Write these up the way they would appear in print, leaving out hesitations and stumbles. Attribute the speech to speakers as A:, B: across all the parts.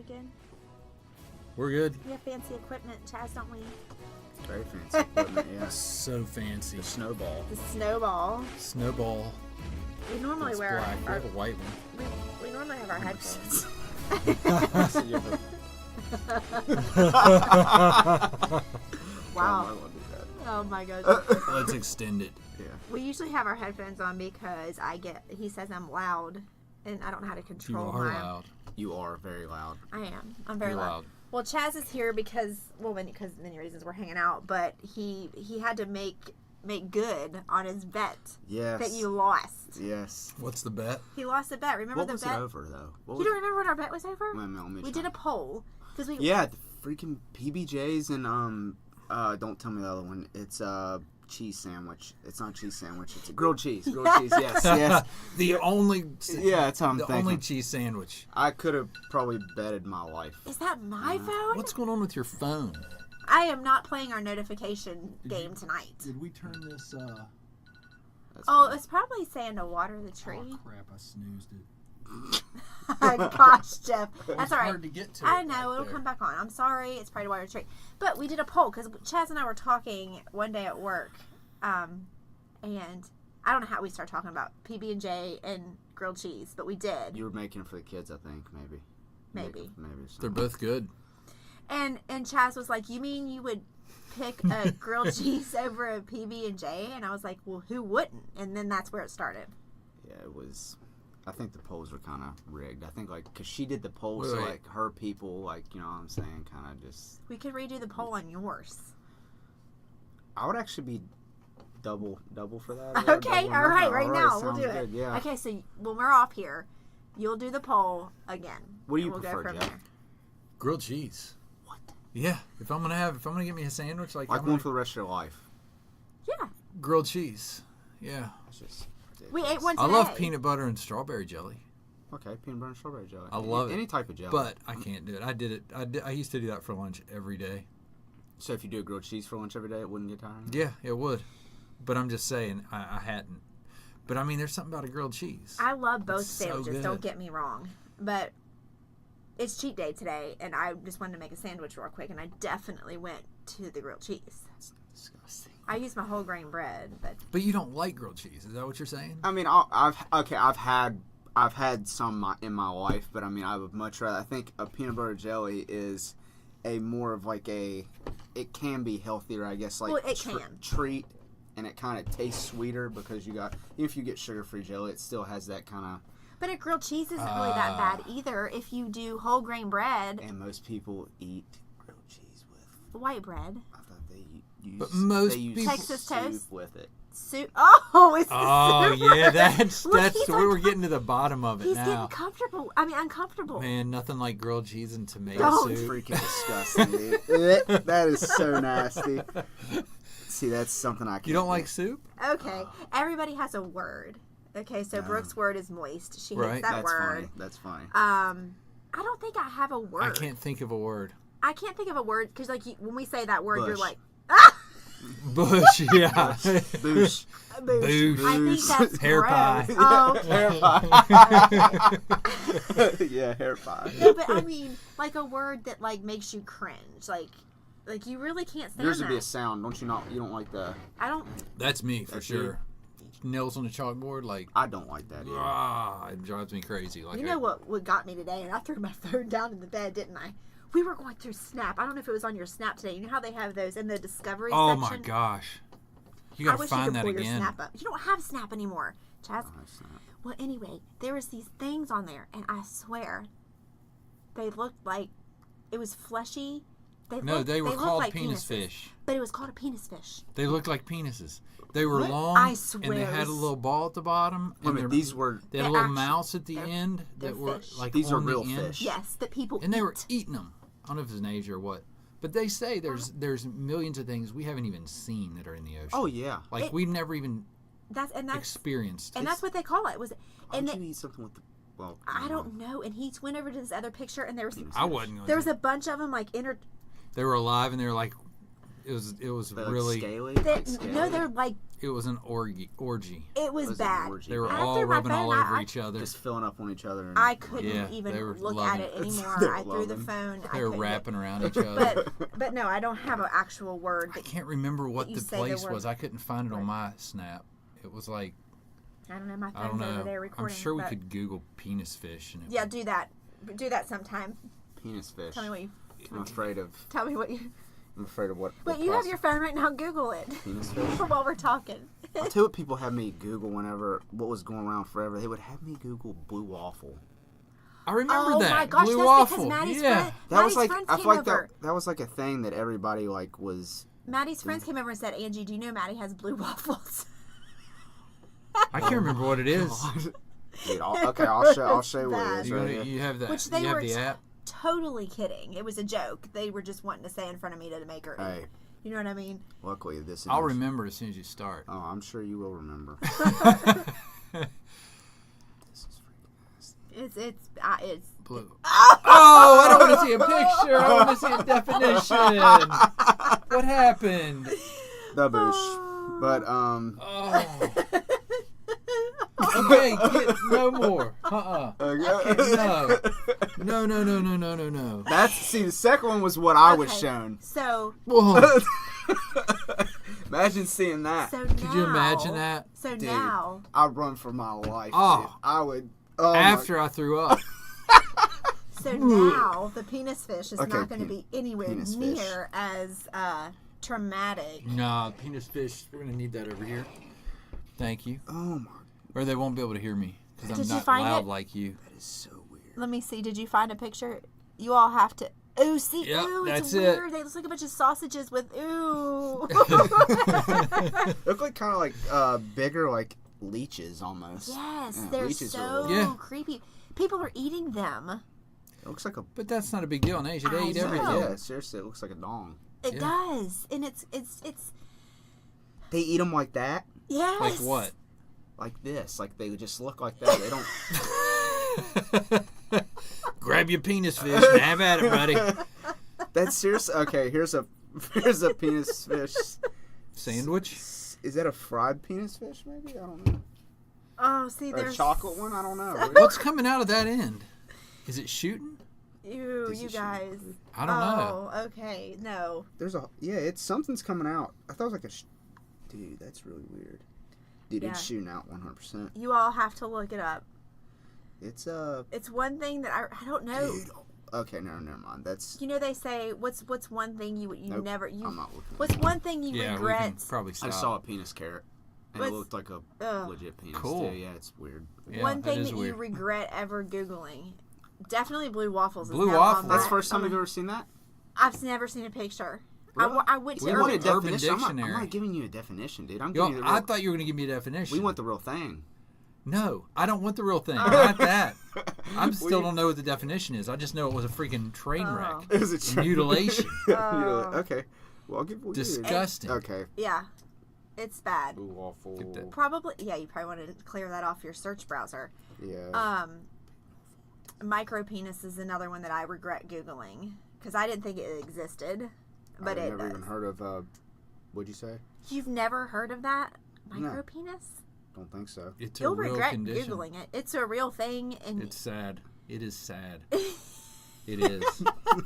A: we good?
B: We're good.
A: We have fancy equipment, Chaz, don't we?
C: Very fancy equipment, yeah.
B: So fancy.
C: The snowball.
A: The snowball.
B: Snowball.
A: We normally
B: It's
A: wear
B: black. We
A: our
B: have a white one.
A: we normally have our headphones.
C: So you have
A: Wow.
C: I won't do that.
A: Oh my gosh.
B: Let's extend it.
C: Yeah.
A: We usually have our headphones on because he says I'm loud and I don't know how to
B: You
A: control
B: are
A: my
B: loud.
C: You are very loud.
A: I am. I'm very
B: You're
A: loud.
B: loud.
A: Well, Chaz is here because many reasons we're hanging out, but he had to make good on his bet
C: Yes.
A: that you lost.
C: Yes.
B: What's the bet?
A: He lost the bet. Remember
C: What
A: the
C: was
A: bet?
C: it over, though?
A: You don't remember what our bet was over?
C: Let me
A: We
C: try.
A: did a poll because we
C: Yeah, the freaking PBJs and don't tell me the other one. It's cheese sandwich. It's not a cheese sandwich. It's a grilled cheese. Grilled cheese. Yes, yes.
B: The only.
C: Yeah, that's how I'm
B: the
C: thinking.
B: only cheese sandwich.
C: I could have probably betted my life.
A: Is that my phone?
B: What's going on with your phone?
A: I am not playing our notification game tonight.
B: Did we turn this?
C: That's
A: Oh,
C: fine.
A: it's probably saying to water the tree.
B: Oh crap! I snoozed it.
A: Gosh, Jeff. That's
B: It's
A: all right.
B: hard to get to.
A: I
B: it
A: know,
B: back
A: it'll
B: there.
A: come back on. I'm sorry, it's probably water the tree. But we did a poll because Chaz and I were talking one day at work, and I don't know how we started talking about PB&J and grilled cheese, but we did.
C: You were making it for the kids, I think, maybe.
A: Maybe.
C: Maybe.
B: They're both good.
A: And Chaz was like, "You mean you would pick a grilled cheese over a PB&J?" And I was like, "Well, who wouldn't?" And then that's where it started.
C: Yeah, it was. I think the polls were kind of rigged. I think, because she did the polls,
B: Wait,
C: so,
B: wait.
C: her people, you know what I'm saying, kind of just.
A: We could redo the poll on yours.
C: I would actually be double for that.
A: Okay, all right, now we'll
C: sounds
A: do it.
C: good, yeah.
A: Okay, so when we're off here, you'll do the poll again.
C: What do you
A: and we'll
C: prefer,
A: go from
C: Jeff?
A: there.
B: Grilled cheese.
C: What?
B: Yeah. If I'm gonna get me a sandwich,
C: Like
B: I'm
C: one
B: gonna-
C: for the rest of your life.
A: Yeah,
B: grilled cheese. Yeah.
C: It's just
A: we
C: ridiculous.
A: ate one
B: I
A: today.
B: love peanut butter and strawberry jelly,
C: Okay, peanut butter and strawberry jelly.
B: I love it.
C: Any type of jelly.
B: but I can't do it. I did it. I used to do that for lunch every day.
C: So if you do a grilled cheese for lunch every day, it wouldn't get tiring?
B: Yeah, it would. But I'm just saying, I hadn't. But I mean, there's something about a grilled cheese.
A: I love both
B: It's so
A: sandwiches.
B: good.
A: Don't get me wrong, but it's cheat day today, and I just wanted to make a sandwich real quick, and I definitely went to the grilled cheese.
C: That's disgusting.
A: I used my whole grain bread, but
B: But you don't like grilled cheese. Is that what you're saying?
C: I mean, I've had some in my life, but I mean, I would much rather. I think a peanut butter jelly is a more of it can be healthier, I guess.
A: Well, it can.
C: treat, and it kind of tastes sweeter because even if you get sugar-free jelly, it still has that kind of.
A: but a grilled cheese isn't really that bad either if you do whole grain bread,
C: And most people eat grilled cheese with.
A: white bread,
C: I thought they use.
B: But most
C: they use
B: people-
A: Texas
C: soup
A: toast?
C: with it.
A: soup. Oh, it's the
B: Oh
A: soup.
B: yeah, that's
A: Look, he's
B: we're getting to the bottom of it
A: He's
B: now.
A: getting comfortable. I mean, uncomfortable.
B: Man, nothing like grilled cheese and tomato
A: Don't.
C: It's
B: soup.
C: freaking disgusting, dude. That is so nasty. See, that's something I can't.
B: You don't
C: do.
B: like soup?
A: Okay, everybody has a word. Okay, so Brooke's word is moist. She hates
B: Right.
A: that
C: That's
A: word.
C: funny. That's funny.
A: I don't think I have a word.
B: I can't think of a word.
A: I can't think of a word because, when we say that word, you're
C: Bush.
A: like, ah,
B: Bush, yeah.
C: Boosh.
A: boosh.
B: Boosh.
A: I think that's
B: Hair
A: gross.
B: pie.
A: Oh,
C: Hair pie. Yeah, hair pie.
A: no, but I mean, like a word that makes you cringe. Like you really can't stand
C: Yours
A: that.
C: would be a sound, don't you? Not you don't like the.
A: I don't.
B: That's me for
C: That's
B: sure. Nails on the chalkboard,
C: I don't like that either.
B: it drives me crazy. Like
A: You know what got me today? And I threw my phone down in the bed, didn't I? We were going through Snap. I don't know if it was on your Snap today. You know how they have those in the Discovery
B: Oh
A: section?
B: my gosh, you
A: I
B: gotta
A: wish
B: find
A: you
B: that
A: could pull your
B: again.
A: Snap up. You don't have Snap anymore, Chaz.
C: Oh, that's not-
A: Well, anyway, there was these things on there, and I swear, they looked like it was fleshy.
B: They were
A: looked
B: called
A: like
B: penis
A: penises,
B: fish.
A: but it was called a penis fish.
B: They looked like penises. They were
C: What?
B: long,
A: I
B: and
A: swear
B: they
A: it
B: had a
A: was-
B: little ball at the bottom.
C: Wait a
B: And
C: minute,
B: they
C: these were.
B: had a
A: They're
B: little
A: actually-
B: mouse at the
A: they're-
B: end
A: they're
B: that were
A: fish.
B: like
C: These are
B: on the
C: real
B: end.
C: fish.
A: Yes, that people
B: And they were
A: eat.
B: eating them. I don't know if it's an Asia or what, but they say there's millions of things we haven't even seen that are in the ocean.
C: Oh yeah.
B: Like we've never even
A: That's
B: experienced.
A: and that's what they call it.
C: Why
A: And
C: don't
A: they,
C: you eat something with the? Well,
A: I don't know. And he went over to this other picture, and there was
B: I wasn't going
A: there was
B: to.
A: a bunch of them
B: They were alive, and they were like, it was
C: They're
B: really.
C: scaly.
A: They,
C: Like scaly.
A: no, they're like
B: It was an orgy.
A: It was bad.
B: They were
A: After
B: all
A: my
B: rubbing all
A: phone,
B: over
A: I
B: each other.
C: Just filling up on each other. And,
A: I couldn't
B: Yeah,
A: even
B: they were
A: look
B: loving
A: at it
B: it.
A: anymore.
C: They were
A: I threw the
C: loving it.
A: phone.
B: They were wrapping around each other.
A: But no, I don't have an actual word.
B: I can't remember what
A: you
B: the
A: say the
B: place
A: word.
B: was. I couldn't find it on my Snap. It was like,
A: I don't know. My
B: I don't
A: phone's over
B: know.
A: there
B: I'm
A: recording.
B: sure we
A: but-
B: could Google penis fish. And it
A: Yeah,
B: would-
A: do that. Do that sometime.
C: Penis fish.
A: Tell me what you.
C: I'm afraid of.
A: Tell me what you.
C: I'm afraid of what.
A: But
C: what
A: you have
C: plastic-
A: your phone right now. Google it
C: penis fish.
A: while we're talking.
C: I'll tell you what people have me Google whenever what was going around forever. They would have me Google blue waffle.
B: I remember that.
A: my gosh,
B: Blue
A: that's
B: waffle.
A: because Maddie's
B: Yeah.
A: friend,
C: That was
A: Maddie's
C: like
A: friends
C: I
A: came
C: feel like
A: over.
C: that was like a thing that everybody like was.
A: Maddie's friends came over and said, "Angie, do you know Maddie has blue waffles?"
B: I can't remember what it is.
C: Dude, I'll show you what
A: bad.
C: it is
B: You,
C: right
B: gonna,
C: here.
B: you have that.
A: Which they
B: you have
A: were
B: the app.
A: totally kidding. It was a joke. They were just wanting to say in front of me to make her eat.
C: Hey,
A: You know what I mean?
C: luckily this.
B: I'll
C: image-
B: remember as soon as you start.
C: Oh, I'm sure you will remember. This is freaking nasty.
A: It's
B: Blue. Oh, I don't want to see a picture. I want to see a definition. What happened?
C: The boosh. But
B: Oh. Okay, no more. No.
C: That's see the second one was what I was
A: Okay.
C: shown.
A: So
B: Whoa.
C: Imagine seeing that.
A: so
B: Could you imagine that?
A: So
C: Dude.
A: now
C: I'd run for my life.
B: Oh.
C: Dude. I would. Oh
B: After I threw up.
A: So now the penis fish is
C: Okay,
A: not going to be anywhere
C: penis fish.
A: near as traumatic.
B: Nah, penis fish. We're gonna need that over here. Thank you.
C: Oh my,
B: Or they won't be able to hear me because I'm
A: Did you
B: not
A: find
B: loud
A: it?
B: like you.
C: that is so weird.
A: Let me see. Did you find a picture? You all have to. Ooh, see,
B: Yep,
A: ooh, it's
B: that's it.
A: weird. They look like a bunch of sausages with ooh.
C: Look like kind of like bigger like leeches almost.
A: Yes,
C: Yeah,
A: they're
C: leeches are
A: so
C: little.
B: Yeah.
A: creepy. People are eating them.
C: It looks like a.
B: But that's not a big deal in Asia. They
A: I
B: eat
A: know.
B: everything.
C: Yeah, seriously, it looks like a dong.
A: It
B: Yeah.
A: does, and it's
C: They eat them like that,
A: yes.
B: Like what?
C: like this, like they just look like that. They don't.
B: Grab your penis fish and have at it, buddy.
C: That's seriously okay. Here's a penis fish.
B: Sandwich?
C: Is that a fried penis fish? Maybe I don't know.
A: Oh, see,
C: Or
A: there's
C: a chocolate one? I don't know.
B: What's coming out of that end? Is it shooting?
A: Ew,
C: Does
A: you
C: it shoot?
A: guys.
B: I don't know.
A: Oh, okay, no.
C: There's a it's something's coming out. I thought it was like a. Dude, that's really weird. Dude,
A: Yeah.
C: it's shooting out 100%.
A: You all have to look it up.
C: It's
A: It's one thing that I don't know.
C: Dude. Okay, no, never mind. That's.
A: You know they say what's one thing you
C: Nope,
A: never
C: I'm not looking.
A: what's one thing you
B: Yeah, we can
A: regret?
B: probably stop.
C: I saw a penis carrot, and it
A: What's-
C: looked like a
A: Ugh.
C: legit penis
B: Cool.
C: too. Yeah, it's weird.
B: Yeah,
A: One thing
B: is
A: that
B: weird.
A: you regret ever googling. Definitely blue waffles. Is
B: Blue
A: now
B: waffles?
A: on
C: That's
A: my-
C: the first time
A: on
C: you've
A: my-
C: ever seen that.
A: I've never seen a picture.
C: Really?
A: I went to
B: We
C: We
B: want
C: want a
B: an Urban
C: definition. I'm
B: Dictionary.
C: not giving you a definition, dude. I'm
B: Yo,
C: giving you the real.
B: I thought you were going to give me a definition.
C: We want the real thing.
B: No, I don't want the real thing. Not that. I still
C: We-
B: don't know what the definition is. I just know it was a freaking train
A: Oh.
B: wreck.
C: It was a train.
B: Mutilation.
C: Okay. Well, I'll give you.
B: Disgusting.
C: Okay.
A: Yeah, it's bad.
C: Blue waffle.
B: Get that.
A: Probably. Yeah, you probably want to clear that off your search browser.
C: Yeah.
A: Micro penis is another one that I regret googling because I didn't think it existed, but
C: I've
A: it
C: never
A: does.
C: even heard of. What'd you say?
A: You've never heard of that
C: No.
A: micro penis?
C: Don't think so.
B: It's a
A: You'll
B: real
A: regret
B: condition.
A: googling it. It's a real thing, and
B: It's sad. It is sad. It is.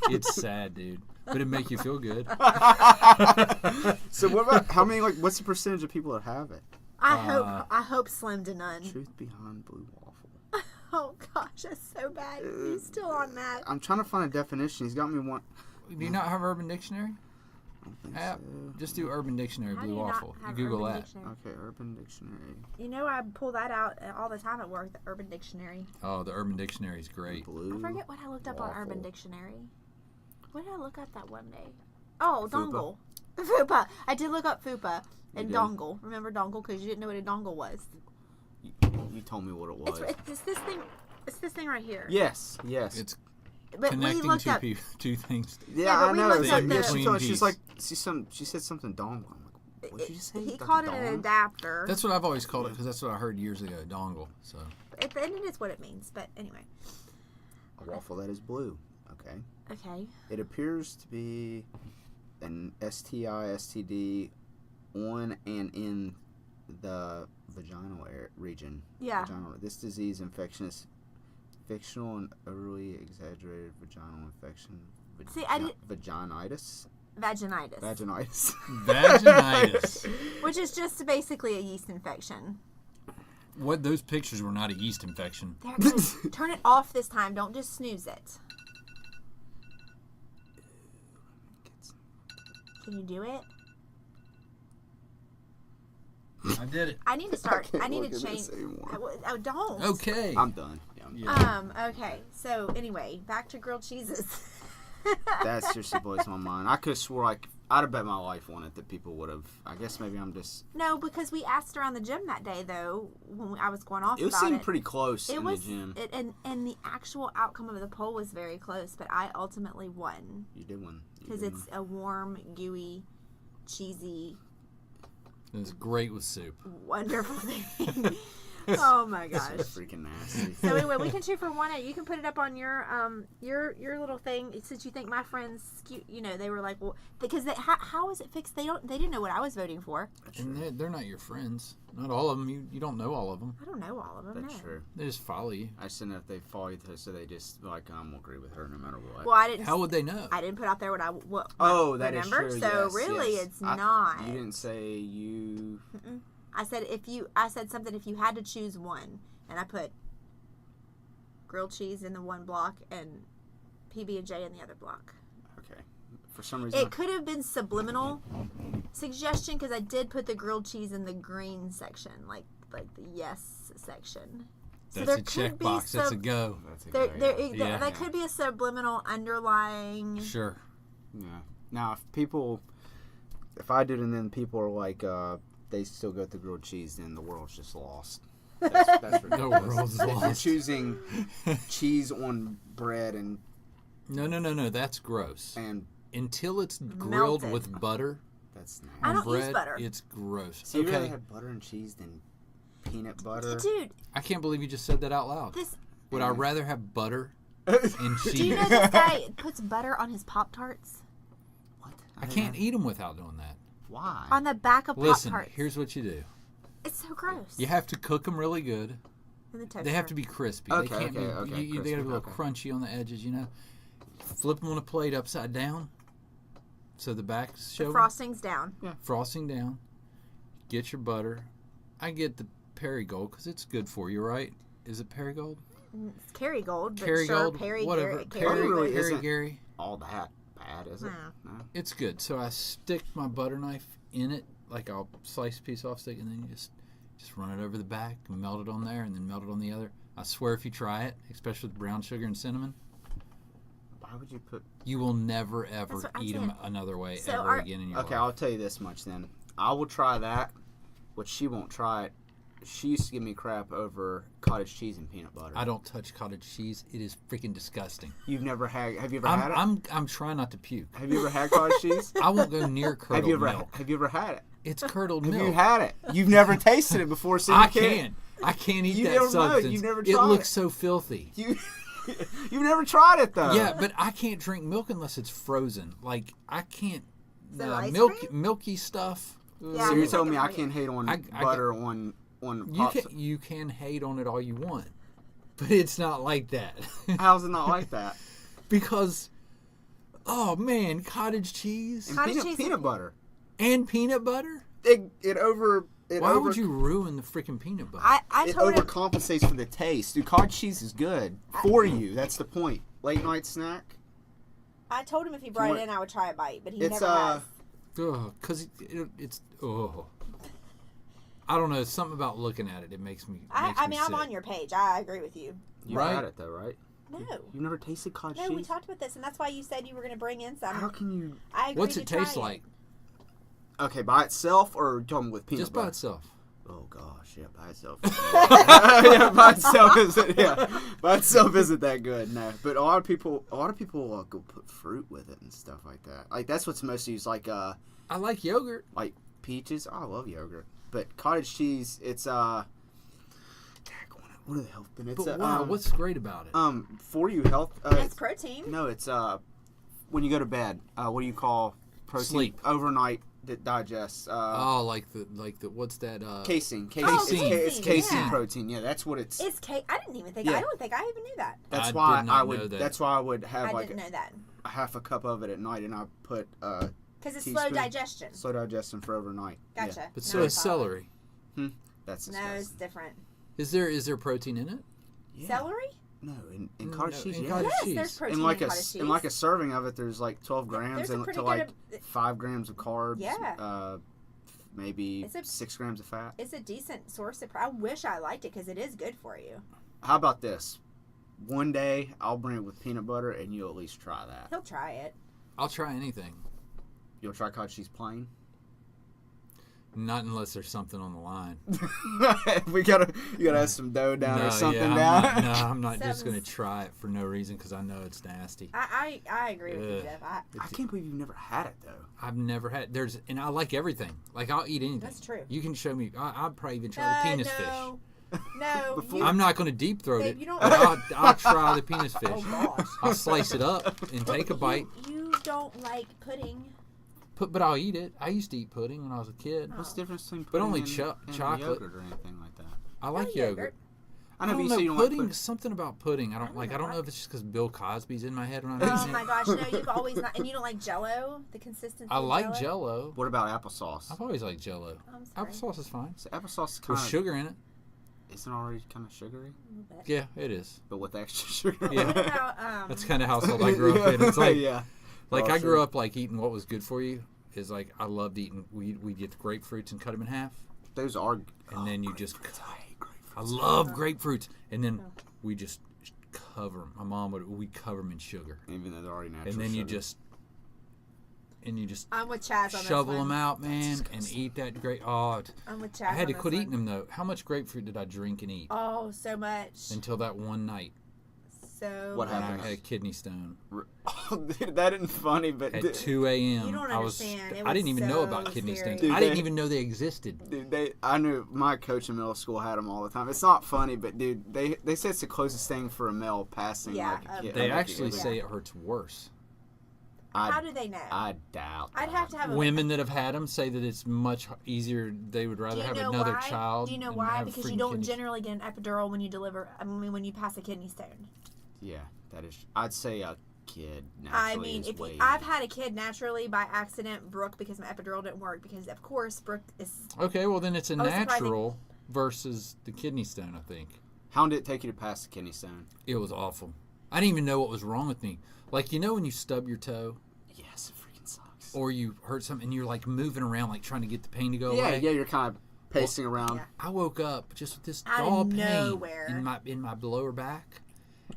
B: It's sad, dude. But it make you feel good.
C: So what about how many? Like, what's the percentage of people that have it?
A: I hope slim to none.
C: Truth behind blue waffle.
A: Oh gosh, that's so bad. You still on that?
C: I'm trying to find a definition. He's got me one.
B: Do you not have Urban Dictionary?
C: I don't think
B: App.
C: so.
B: Just do Urban Dictionary
A: How do
B: Blue
A: you not
B: Waffle. You
A: have
B: Google
A: Urban
B: that.
A: Dictionary?
C: Okay, Urban Dictionary.
A: You know, I pull that out all the time at work. The Urban Dictionary.
B: Oh, the Urban Dictionary is great.
C: Blue.
A: I forget what I looked up on Urban
C: waffle.
A: Dictionary. What did I look up that one day? Oh,
C: Fupa.
A: dongle. Fupa. I did look up fupa and
C: did?
A: dongle. Remember dongle because you didn't know what a dongle was.
C: You told me what it was.
A: It's this thing. It's this thing right here.
C: Yes. Yes.
B: It's
A: But we
B: connecting
A: looked up.
B: two things.
C: yeah,
A: Yeah, but
C: I
A: we
C: know.
A: looked
C: It's
A: up
C: like,
A: the-
C: yeah, she told me, she's
B: Piece.
C: like, she said something dongle. I'm like, what did you just say?
A: He
C: Like a
A: called it an
C: dong?
A: adapter.
B: That's what I've always called it because that's what I heard years ago. Dongle. So
A: And it is what it means. But anyway.
C: A waffle that is blue. Okay.
A: Okay.
C: It appears to be an STI, STD on and in the vaginal region.
A: Yeah.
C: This disease infection is fictional and overly exaggerated vaginal infection.
A: See, I did
C: Vaginitis.
A: vaginitis,
B: Vaginitis.
A: which is just basically a yeast infection.
B: What? Those pictures were not a yeast infection.
A: There, guys, turn it off this time. Don't just snooze it. Can you do it?
B: I did it.
A: I need to start. I need
C: look
A: to
C: at
A: change.
C: this anymore.
A: Oh, don't.
B: Okay.
C: I'm done. Yeah, I'm done.
A: Okay. So anyway, back to grilled cheeses.
C: That seriously blows my mind. I could have swore I'd have bet my life on it that people would have. I guess maybe I'm just.
A: No, because we asked around the gym that day though when I was going off
C: It
A: about
C: seemed
A: it.
C: pretty close
A: It
C: in
A: was,
C: the gym.
A: and the actual outcome of the poll was very close, but I ultimately won
C: You did win.
A: because it's a warm, gooey, cheesy,
B: It's great with soup.
A: wonderful thing. Oh my gosh.
C: It's freaking nasty.
A: So anyway, we can shoot for 1-8. You can put it up on your little thing since you think my friends, they were like, well, because how is it fixed? They didn't know what I was voting for.
B: And they're not your friends. Not all of them. You don't know all of them.
A: I don't know all of them.
C: That's
A: no.
C: true.
B: They just follow you.
C: I just didn't know if they follow you, so they just like I'm gonna agree with her no matter what.
A: Well, I didn't.
B: How would they know?
A: I didn't put out there what.
C: Oh, that is
A: remember?
C: true.
A: So
C: yes,
A: really,
C: yes.
A: it's not.
C: You didn't say you.
A: Mm-mm. I said something if you had to choose one, and I put grilled cheese in the one block and PB&J in the other block.
C: Okay. For some reason.
A: It could have been subliminal suggestion because I did put the grilled cheese in the green section, like the yes section. So
B: That's
A: there
B: a
A: could be
B: checkbox. That's a go.
C: That's a
A: there,
C: go,
A: there,
C: yeah.
A: there, that could be a subliminal underlying.
B: Sure.
C: Yeah. Now, if I did, and then people are like, they still go through grilled cheese, then the world's just lost. That's ridiculous.
B: The world's
C: If you're
B: lost.
C: choosing cheese on bread and
B: No. That's gross. Until it's grilled
A: Melted.
B: with butter
C: that's nasty.
A: I
B: on
A: don't use
B: bread,
A: butter.
B: it's gross.
C: So you
B: Okay.
C: rather have butter and cheese than peanut butter?
A: Dude,
B: I can't believe you just said that out loud.
A: this.
B: Would I rather have butter and cheese?
A: Do you know this guy puts butter on his Pop-Tarts?
C: What?
B: I can't eat them without doing that.
C: Why?
A: On the back of
B: Listen,
A: Pop-Tarts.
B: here's what you do.
A: It's so gross.
B: You have to cook them really good.
A: In the toaster.
B: They have to be crispy.
C: Okay,
B: they can't
C: okay,
B: be. They got to be a little crunchy on the edges. Flip them on a plate upside down, so the back's
A: The
B: showing.
A: frosting's down.
B: Frosting down. Get your butter. I get the Perigold because it's good for you, right? Is it Perigold?
A: It's Kerrygold, but
B: Kerrygold,
A: sure, Perry,
B: whatever.
A: Gary,
B: Perry,
C: Perry really
B: Perry
C: isn't-
B: Gary.
C: All that bad, is it?
A: No.
C: No.
B: It's good. So I stick my butter knife in it, like I'll slice a piece off stick, and then you just run it over the back and melt it on there, and then melt it on the other. I swear, if you try it, especially with brown sugar and cinnamon,
C: Why would you put?
B: you will never ever
A: That's what I'm
B: eat them
A: saying.
B: another way
A: So
B: ever again in your
C: Okay,
B: life.
C: I'll tell you this much then. I will try that, but she won't try it. She used to give me crap over cottage cheese and peanut butter.
B: I don't touch cottage cheese. It is freaking disgusting.
C: You've never had? Have you ever had it?
B: I'm trying not to puke.
C: Have you ever had cottage cheese?
B: I won't go near curdled
C: Have you ever?
B: milk.
C: Have you ever had it?
B: It's curdled
C: Have
B: milk.
C: you had it? You've never tasted it before, so you
B: I
C: can't.
B: can't eat
C: You
B: that
C: never know.
B: substance.
C: You've never
B: it
C: tried
B: looks
C: it.
B: so filthy.
C: You've never tried it though.
B: Yeah, but I can't drink milk unless it's frozen. Like I can't
A: Is that ice cream?
B: milky stuff.
A: Yeah,
C: So
A: I
C: you're
A: think
C: telling me
A: it's
C: I
A: weird.
C: can't hate on
B: I
C: butter on pops?
B: You can hate on it all you want, but it's not like that.
C: How's it not like that?
B: Because, oh man, cottage cheese
C: And
A: Cottage cheese
C: peanut butter.
B: and peanut butter.
C: Why
B: would you ruin the freaking peanut butter?
A: I
C: It
A: told him.
C: overcompensates for the taste. Dude, cottage cheese is good for you. That's the point. Late night snack.
A: I told him if he brought
C: want-
A: it in, I would try a bite, but he
C: It's
A: never has.
B: Because it's I don't know. Something about looking at it. It makes me.
A: I mean, I'm
B: sick.
A: on your page. I agree with you.
C: You've
B: Right.
C: had it though, right?
A: No.
C: You've never tasted cottage
A: No,
C: cheese?
A: we talked about this, and that's why you said you were going to bring in some.
C: How can you?
A: I agreed
B: What's
A: to
B: it
A: try
B: taste like?
C: Okay, by itself or talking with peanut
B: Just by
C: butter?
B: itself.
C: Oh gosh, yeah, by itself. Yeah, by itself isn't. Yeah, by itself isn't that good. No, but a lot of people go put fruit with it and stuff like that. Like that's what's most used. Like
B: I like yogurt.
C: like peaches. Oh, I love yogurt, but cottage cheese. It's What are the health benefits?
B: But wow, what's great about it?
C: For you health.
A: It's protein.
C: No, it's when you go to bed. What do you call protein?
B: Sleep.
C: Overnight that digests.
B: like the what's that?
C: Casein.
B: Casein.
C: It's casein
A: Yeah.
C: protein. Yeah, that's what it's.
A: It's cake. I didn't even think.
C: Yeah.
A: I don't think I even knew that.
C: That's
B: I
C: why
B: did not
C: I
B: know
C: would.
B: that.
C: That's why I would have
A: I
C: like
A: didn't know that
C: a half a cup of it at night, and I put
A: because it's slow
C: teaspoon.
A: digestion.
C: slow digestion for overnight.
A: Gotcha.
C: Yeah,
B: But
A: Now
B: so
A: I
B: is
A: follow.
B: celery.
C: that's
A: No,
C: disgusting.
A: it's different.
B: Is there protein in it?
C: Yeah.
A: Celery?
C: No, in cottage cheese.
B: in
C: Yeah.
B: cottage
A: Yes,
B: cheese.
A: there's protein
C: In like
A: in
C: a
A: cottage cheese.
C: in like a serving of it, there's like 12 grams
A: There's a
C: and
A: pretty
C: to
A: good
C: like
A: of-
C: 5 grams of carbs.
A: Yeah.
C: Maybe
A: It's a-
C: 6 grams of fat.
A: It's a decent source of. I wish I liked it because it is good for you.
C: How about this? One day I'll bring it with peanut butter, and you'll at least try that.
A: He'll try it.
B: I'll try anything.
C: You'll try cottage cheese plain.
B: Not unless there's something on the line.
C: You gotta have some dough down or something
B: I'm
C: down.
B: Not, I'm not just gonna
A: Something's-
B: try it for no reason because I know it's nasty.
A: I agree with you,
B: Ugh.
A: Jeff.
C: I can't believe you've never had it though.
B: I've never had and I like everything. Like I'll eat anything.
A: That's true.
B: You can show me. I'll probably even try the penis fish.
A: No,
C: Before-
A: you,
B: I'm not going to deep throat
A: Babe,
B: it,
A: you don't-
B: but I'll try the penis fish.
A: Oh gosh.
B: I'll slice it up and take a bite.
A: You don't like pudding.
B: But I'll eat it. I used to eat pudding when I was a kid.
C: What's the difference between
B: But
C: pudding
B: only
C: and
B: chocolate.
C: yogurt or anything like that?
B: I like yogurt.
C: I
B: I
C: know, but
B: don't
C: you
B: know.
C: say you don't
B: Pudding.
C: like pudding.
B: Something about pudding. I don't like. I don't know if it's just because Bill Cosby's in my head when I'm
A: Oh
B: eating
A: my
B: it.
A: gosh, no, you've always not, and you don't like Jello, the consistency.
B: I
A: of
B: like
A: Jell-O?
B: Jello.
C: What about applesauce?
B: I've always liked Jello.
A: Oh, I'm sorry.
B: Applesauce is fine.
C: So applesauce is
B: With
C: kind of
B: sugar in it.
C: isn't it already kind of sugary,
A: A little bit.
B: Yeah, it is.
C: but with extra sugar.
B: Yeah.
A: What about,
B: That's the kind of household I grew up in. It's like,
C: yeah.
B: like
C: Oh,
B: I grew
C: sure.
B: up like eating what was good for you. Is like I loved eating. We'd get the grapefruits and cut them in half,
C: Those are.
B: and then you just.
C: I hate grapefruits.
B: I love grapefruits, and then we just cover them. My mom we cover them in sugar,
C: Even though they're already natural.
B: and then you
C: sugar.
B: just
A: I'm with Chaz on this
B: shovel
A: one.
B: them out, man, and
C: disgusting.
B: eat that grape. Oh,
A: I'm with Chaz
B: I had
A: on
B: to
A: this
B: quit
A: one.
B: eating them though. How much grapefruit did I drink and eat
A: Oh, so much.
B: until that one night?
A: So
C: What
B: when
C: happened?
B: I had a kidney stone
C: Oh, dude, that isn't funny, but
B: at 2 a.m.
A: You don't
B: I was.
A: understand. It
B: I didn't
A: was
B: even know
A: so
B: about kidney
A: scary.
B: stones.
C: Dude,
B: I didn't
C: they-
B: even know they existed.
C: dude, I knew my coach in middle school had them all the time. It's not funny, but dude, they said it's the closest thing for a male passing
A: Yeah,
C: like a kid.
B: They
C: like a
B: actually
C: kid.
B: say it hurts worse.
A: How do they know?
C: I doubt.
A: I'd have to have a.
B: Women that have had them say that it's much easier. They would
A: Do
B: rather
A: you
B: have
A: know
B: another
A: why?
B: child.
A: Do you know
B: than
A: why?
B: have
A: Because you
B: freaking
A: don't
B: kidney-
A: generally get an epidural when you deliver. I mean, when you pass a kidney stone.
C: Yeah, that is. I'd say a kid naturally
A: I mean,
C: is
A: if
C: way.
A: I've had a kid naturally by accident, Brooke, because my epidural didn't work. Because of course Brooke is.
B: Okay, well then it's a
A: I was surprised
B: natural versus the kidney stone. I think
C: How long did it take you to pass the kidney stone?
B: it was awful. I didn't even know what was wrong with me. Like when you stub your toe
C: Yes, it freaking sucks.
B: or you hurt something and you're like moving around like trying to get the pain to go
C: yeah,
B: away.
C: yeah, you're kind of pacing around.
A: Yeah.
B: I woke up just with this
A: Out of
B: dull pain
A: nowhere.
B: in my lower back,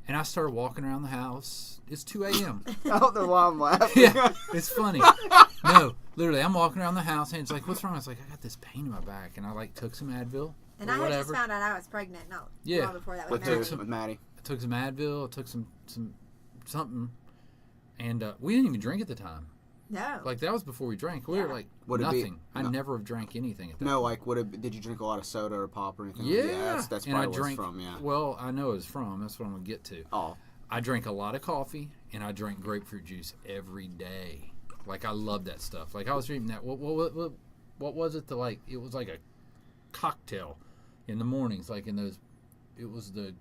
B: and I started walking around the house. It's 2 a.m.
C: I don't know why I'm laughing.
B: Yeah, it's funny. No, literally, I'm walking around the house and it's like, what's wrong? I was like, I got this pain in my back, and I like took some Advil
A: And
B: or
A: I had just
B: whatever.
A: found out I was pregnant. Not
B: Yeah.
A: long before that
C: With
A: with
C: who?
A: Maddie.
C: With Maddie.
B: I took some Advil. I took some something, and we didn't even drink at the time.
A: No.
B: Like that was before we drank. We were
A: Yeah.
B: like
C: Would it be-
B: nothing. I
C: no.
B: never have drank anything at that.
C: No, like, did you drink a lot of soda or pop or anything?
B: Yeah,
C: that's
B: and
C: probably
B: I
C: where it's
B: drank.
C: from. Yeah.
B: Well, I know it's from. That's what I'm gonna get to.
C: Oh,
B: I drank a lot of coffee and I drank grapefruit juice every day. Like I love that stuff. Like I was drinking that. What was it? It was like a cocktail in the mornings. Like in those, it was the,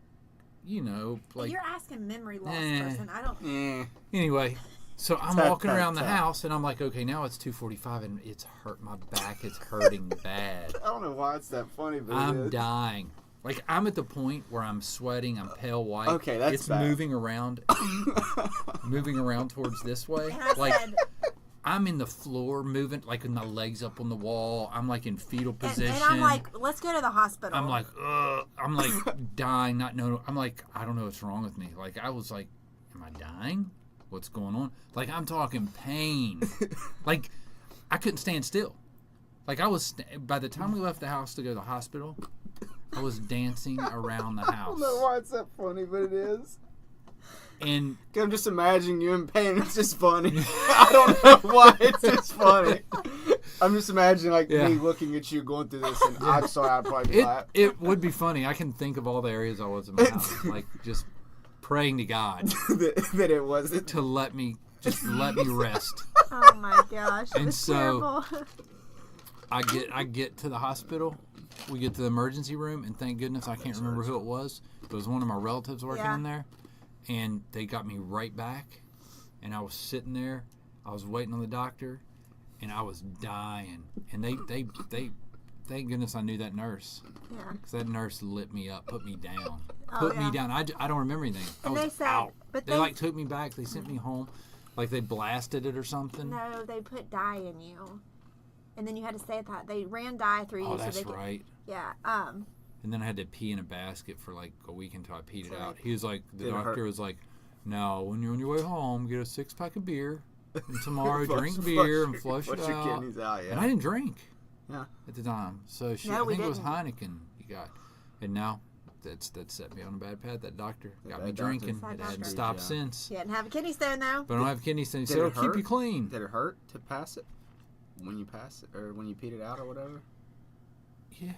B: like
A: You're asking memory loss
B: Eh.
A: person. I don't.
B: anyway. So I'm
C: Tap,
B: walking
C: tap,
B: around the
C: tap.
B: house and I'm like, okay, now it's 2:45 and it's hurt. My back is hurting bad.
C: I don't know why it's that funny, but
B: I'm dying. Like I'm at the point where I'm sweating. I'm pale white.
C: Okay, that's
B: it's
C: bad.
B: moving around towards this way.
A: And I
B: Like
A: said,
B: I'm in the floor, moving like with my legs up on the wall. I'm like in fetal position.
A: and I'm like, let's go to the hospital.
B: I'm like, ugh. I'm like dying. Not knowing. I'm like, I don't know what's wrong with me. Like I was like, am I dying? What's going on? Like I'm talking pain. Like I couldn't stand still. Like I was. By the time we left the house to go to the hospital, I was dancing around the
C: I
B: house.
C: don't know why it's that funny, but it is.
B: And
C: I'm just imagining you in pain. It's just funny. I don't know why it's just funny. I'm just imagining
B: Yeah.
C: me looking at you going through this, and I'm sorry, I'd probably be laughing.
B: it would be funny. I can think of all the areas I was in my house, like just praying to God
C: that it wasn't.
B: to let me rest.
A: Oh my gosh. It
B: And
A: was
B: so-
A: terrible.
B: I get to the hospital. We get to the emergency room, and thank goodness I can't remember who it was. It was one of my relatives working
A: Yeah.
B: in there, and they got me right back. And I was sitting there. I was waiting on the doctor, and I was dying. And they thank goodness I knew that nurse,
A: Yeah.
B: because that nurse lit me up, put me down,
A: Oh,
B: put
A: yeah.
B: me down. I don't remember anything. I
A: And
B: was
A: they said,
B: out.
A: but
B: They like took me back. They sent me home, like they blasted it or something.
A: No, they put dye in you. And then you had to stay at that. They ran dye through you
B: Oh,
A: so
B: that's
A: they could.
B: right.
A: Yeah.
B: And then I had to pee in a basket for like a week until I peed it
A: So,
B: out.
A: like-
B: He was like, the
C: Did it
B: doctor
C: hurt?
B: was like, no, when you're on your way home, get a 6-pack of beer. And tomorrow,
C: Flush-
B: drink
C: flush
B: beer
C: your-
B: and flush it
C: your
B: out.
C: kidneys out, yeah.
B: And I didn't drink
C: Yeah.
B: at the time. So she,
A: No,
B: I
A: we
B: think it was
A: didn't.
B: Heineken you got. And now that set me on a bad path. That doctor got me
C: bad doctor.
B: drinking.
A: Bad
B: It hadn't
A: doctor.
B: stopped
C: Yeah.
B: since.
A: You didn't have a kidney stone though.
B: But I don't have kidney stones. He
C: Did
B: said
C: it
B: it'll keep
C: hurt?
B: you clean.
C: Did it hurt to pass it when you pass it or when you peed it out or whatever?
B: Yeah.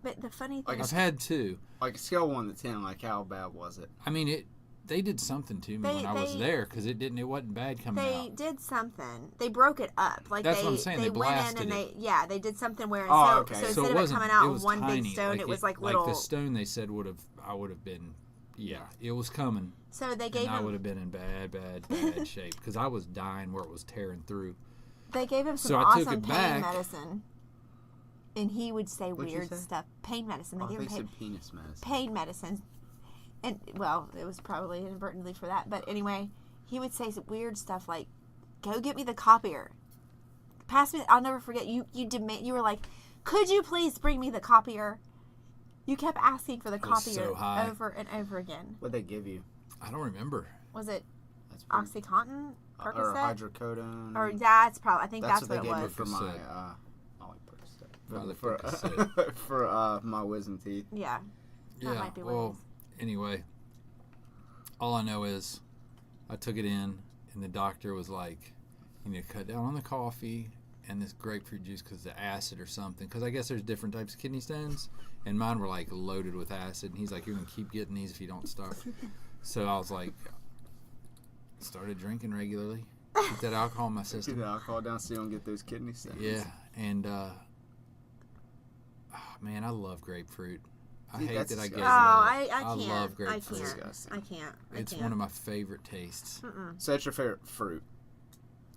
A: But the funny thing
C: Like
B: I've had two.
C: Like a scale of 1 to 10, like how bad was it?
B: I mean, they did something to me
A: They-
B: when I was
A: they-
B: there because it wasn't bad coming
A: they
B: out.
A: did something. They broke it up. Like
B: That's
A: they,
B: what I'm saying.
A: They
B: They
A: went in
B: blasted
A: and
B: it.
A: they did something where
C: Oh,
A: so,
C: okay.
A: so
C: So
A: instead
B: it
A: of it
B: wasn't.
A: coming out
B: It
A: in
B: was
A: one
B: tiny.
A: big stone, it was like
B: Like
A: little.
B: the stone they said I would have been. Yeah, it was coming,
A: So they gave
B: and I would
A: him
B: have been in bad shape because I was dying where it was tearing through.
A: they gave him some
B: So I took
A: awesome
B: it
A: pain
B: back.
A: medicine, and he would say
C: What'd you
A: weird
C: say?
A: stuff. Pain medicine. They
C: Oh,
A: gave
C: they
A: him
C: said penis medicine.
A: pain medicine, and well, it was probably inadvertently for that. But anyway, he would say some weird stuff like, "Go get me the copier. Pass me." I'll never forget. You demand. You were like, "Could you please bring me the copier?" You kept asking for the
B: It was
A: copier
B: so high.
A: over and over again.
C: What'd they give you?
B: I don't remember.
A: Was it
C: That's pretty,
A: OxyContin,
C: or
A: Percocet,
C: hydrocodone.
A: or that's probably? I think that's
C: what
A: what
C: they
A: it
C: gave me
A: was.
C: for my.
B: Percocet.
C: I like Percocet.
B: I like
C: For
B: Percocet.
C: for my wisdom teeth.
A: Yeah, that
B: Yeah.
A: might be what it
B: Well,
A: is.
B: anyway, all I know is I took it in, and the doctor was like, "You need to cut down on the coffee and this grapefruit juice because the acid or something." Because I guess there's different types of kidney stones, and mine were like loaded with acid. And he's like, "You're gonna keep getting these if you don't stop." So I was like, started drinking regularly, keep that alcohol in my
C: Get
B: system.
C: the alcohol down so you don't get those kidney stones.
B: Yeah, and man, I love grapefruit. I
C: Dude,
B: hate
C: that's
B: that I get
A: Oh,
B: it.
A: I can't.
B: love
A: I
B: grapefruit.
A: can't.
C: Disgusting.
A: I can't. I
B: It's
A: can't.
B: one of my favorite tastes.
A: Mm-mm.
C: So that's your favorite fruit.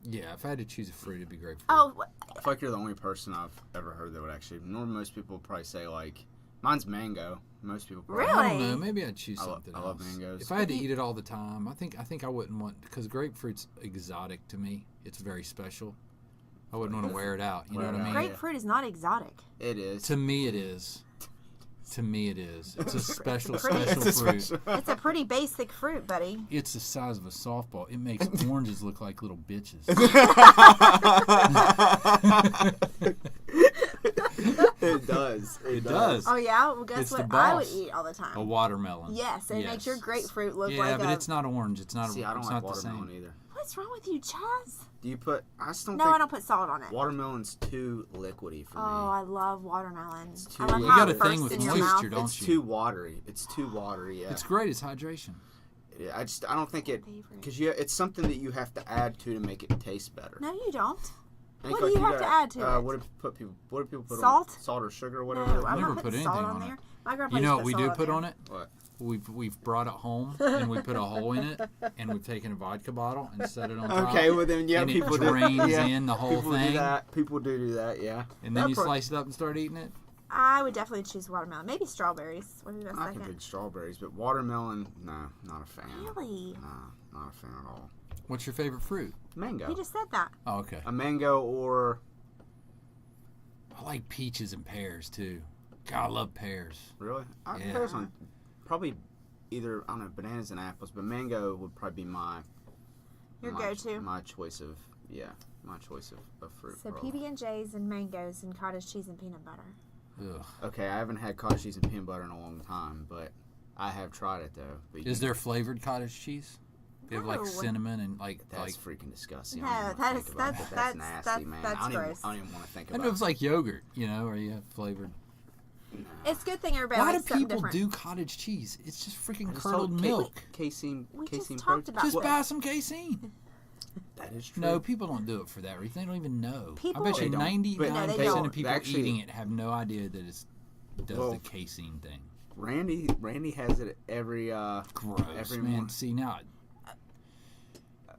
B: Yeah, if I had to choose a fruit, it'd be grapefruit.
A: Oh,
C: I feel like you're the only person I've ever heard that would actually. Normally, most people would probably say like, mine's mango. Most people. Probably,
A: Really?
B: I don't know. Maybe I'd choose
C: I
B: something
C: love
B: else.
C: mangoes.
B: If I had to eat it all the time, I think I wouldn't want, because grapefruit's exotic to me. It's very special. I wouldn't want to wear it out. You know
C: Wear
B: what
C: it
B: I mean?
C: out.
A: grapefruit is not exotic.
C: It is.
B: To me, it is. To me, it is. It's a special,
A: Pretty-
B: special
C: It's a
B: fruit.
C: special-
A: It's a pretty basic fruit, buddy.
B: It's the size of a softball. It makes oranges look like little bitches.
C: It does.
B: It does.
A: Oh yeah, well guess
B: It's the
A: what I would
B: boss.
A: eat all the time.
B: A watermelon.
A: Yes, it makes your
B: Yes.
A: grapefruit look
B: Yeah,
A: like
B: but
A: a.
B: it's not orange. It's not.
C: See, I don't
B: it's
C: like
B: not the
C: watermelon
B: same.
C: either.
A: What's wrong with you, Chaz?
C: Do you put? I just don't
A: No,
C: think
A: I don't put salt on it.
C: watermelon's too liquidy for
A: Oh, I love watermelon.
C: It's too
A: I love
C: You
A: how
C: got
A: it
C: a
A: bursts
B: thing with
A: in your
B: moisture,
A: mouth.
C: me.
B: don't
C: It's
B: you?
C: too watery. It's too watery. Yeah.
B: It's great. It's hydration.
C: I don't think it
A: Favorite.
C: because it's something that you have to add to make it taste better.
A: No, you don't.
C: I think,
A: What do you have to add to it?
C: What do people put
A: Salt?
C: on? Salt or sugar or whatever.
A: No,
C: they
A: I'm
C: put?
B: never
A: not
B: put
A: putting salt
B: anything
A: on
B: on
A: there. My grandpa
B: You
A: used
B: know
A: to
B: what we do
A: salt
B: put
A: there.
B: on it?
C: What?
B: We've brought it home and we put a hole in it and we've taken a vodka bottle and set it on top.
C: Okay, well then yeah,
B: and
C: people
B: it
C: do.
B: drains
C: Yeah.
B: in the whole
C: People
B: thing.
C: do that. People do that. Yeah.
B: And then
C: That
B: you
C: pro-
B: slice it up and start eating it.
A: I would definitely choose watermelon. Maybe strawberries. What do you
C: I can
A: second?
C: dig strawberries, but watermelon, no, not a fan.
A: Really?
C: No, not a fan at all.
B: What's your favorite fruit?
C: Mango.
A: He just said that.
B: Oh, okay.
C: A mango or
B: I like peaches and pears too. God, I love pears.
C: really?
B: Yeah.
C: Pears on probably either I don't know bananas and apples, but mango would probably be
A: Your
C: my
A: go-to.
C: my choice of fruit.
A: So
C: roll.
A: PB&J's and mangoes and cottage cheese and peanut butter.
B: Ugh.
C: Okay, I haven't had cottage cheese and peanut butter in a long time, but I have tried it though. But
B: Is there flavored cottage cheese? They have like
A: No.
B: cinnamon and like
C: That's freaking disgusting.
A: No,
C: I don't even
A: that
C: wanna
A: is-
C: think about
A: that's-
C: that.
A: that's-
C: nasty,
A: that's-
C: man.
A: that's
C: I don't
A: gross.
C: even want to think
B: I
C: about
B: know it's like yogurt, you know, or you have flavored.
A: It's a good thing everybody
B: Why do
A: likes something
B: people
A: different.
B: do cottage cheese? It's just freaking
C: I just
B: curdled
C: told
B: milk.
C: Casein
A: We just
C: casein
A: talked
C: protein.
A: about
B: Just
A: What?
B: buy some casein.
C: That is true.
B: No, people don't do it for that reason. They don't even know.
A: People-
B: I bet you
C: They don't.
B: 99%
A: But-
B: of people
C: Actually-
B: eating it have no idea that it does the casein thing.
C: Randy has it every
B: Gross,
C: every
B: man.
C: morning.
B: See, now,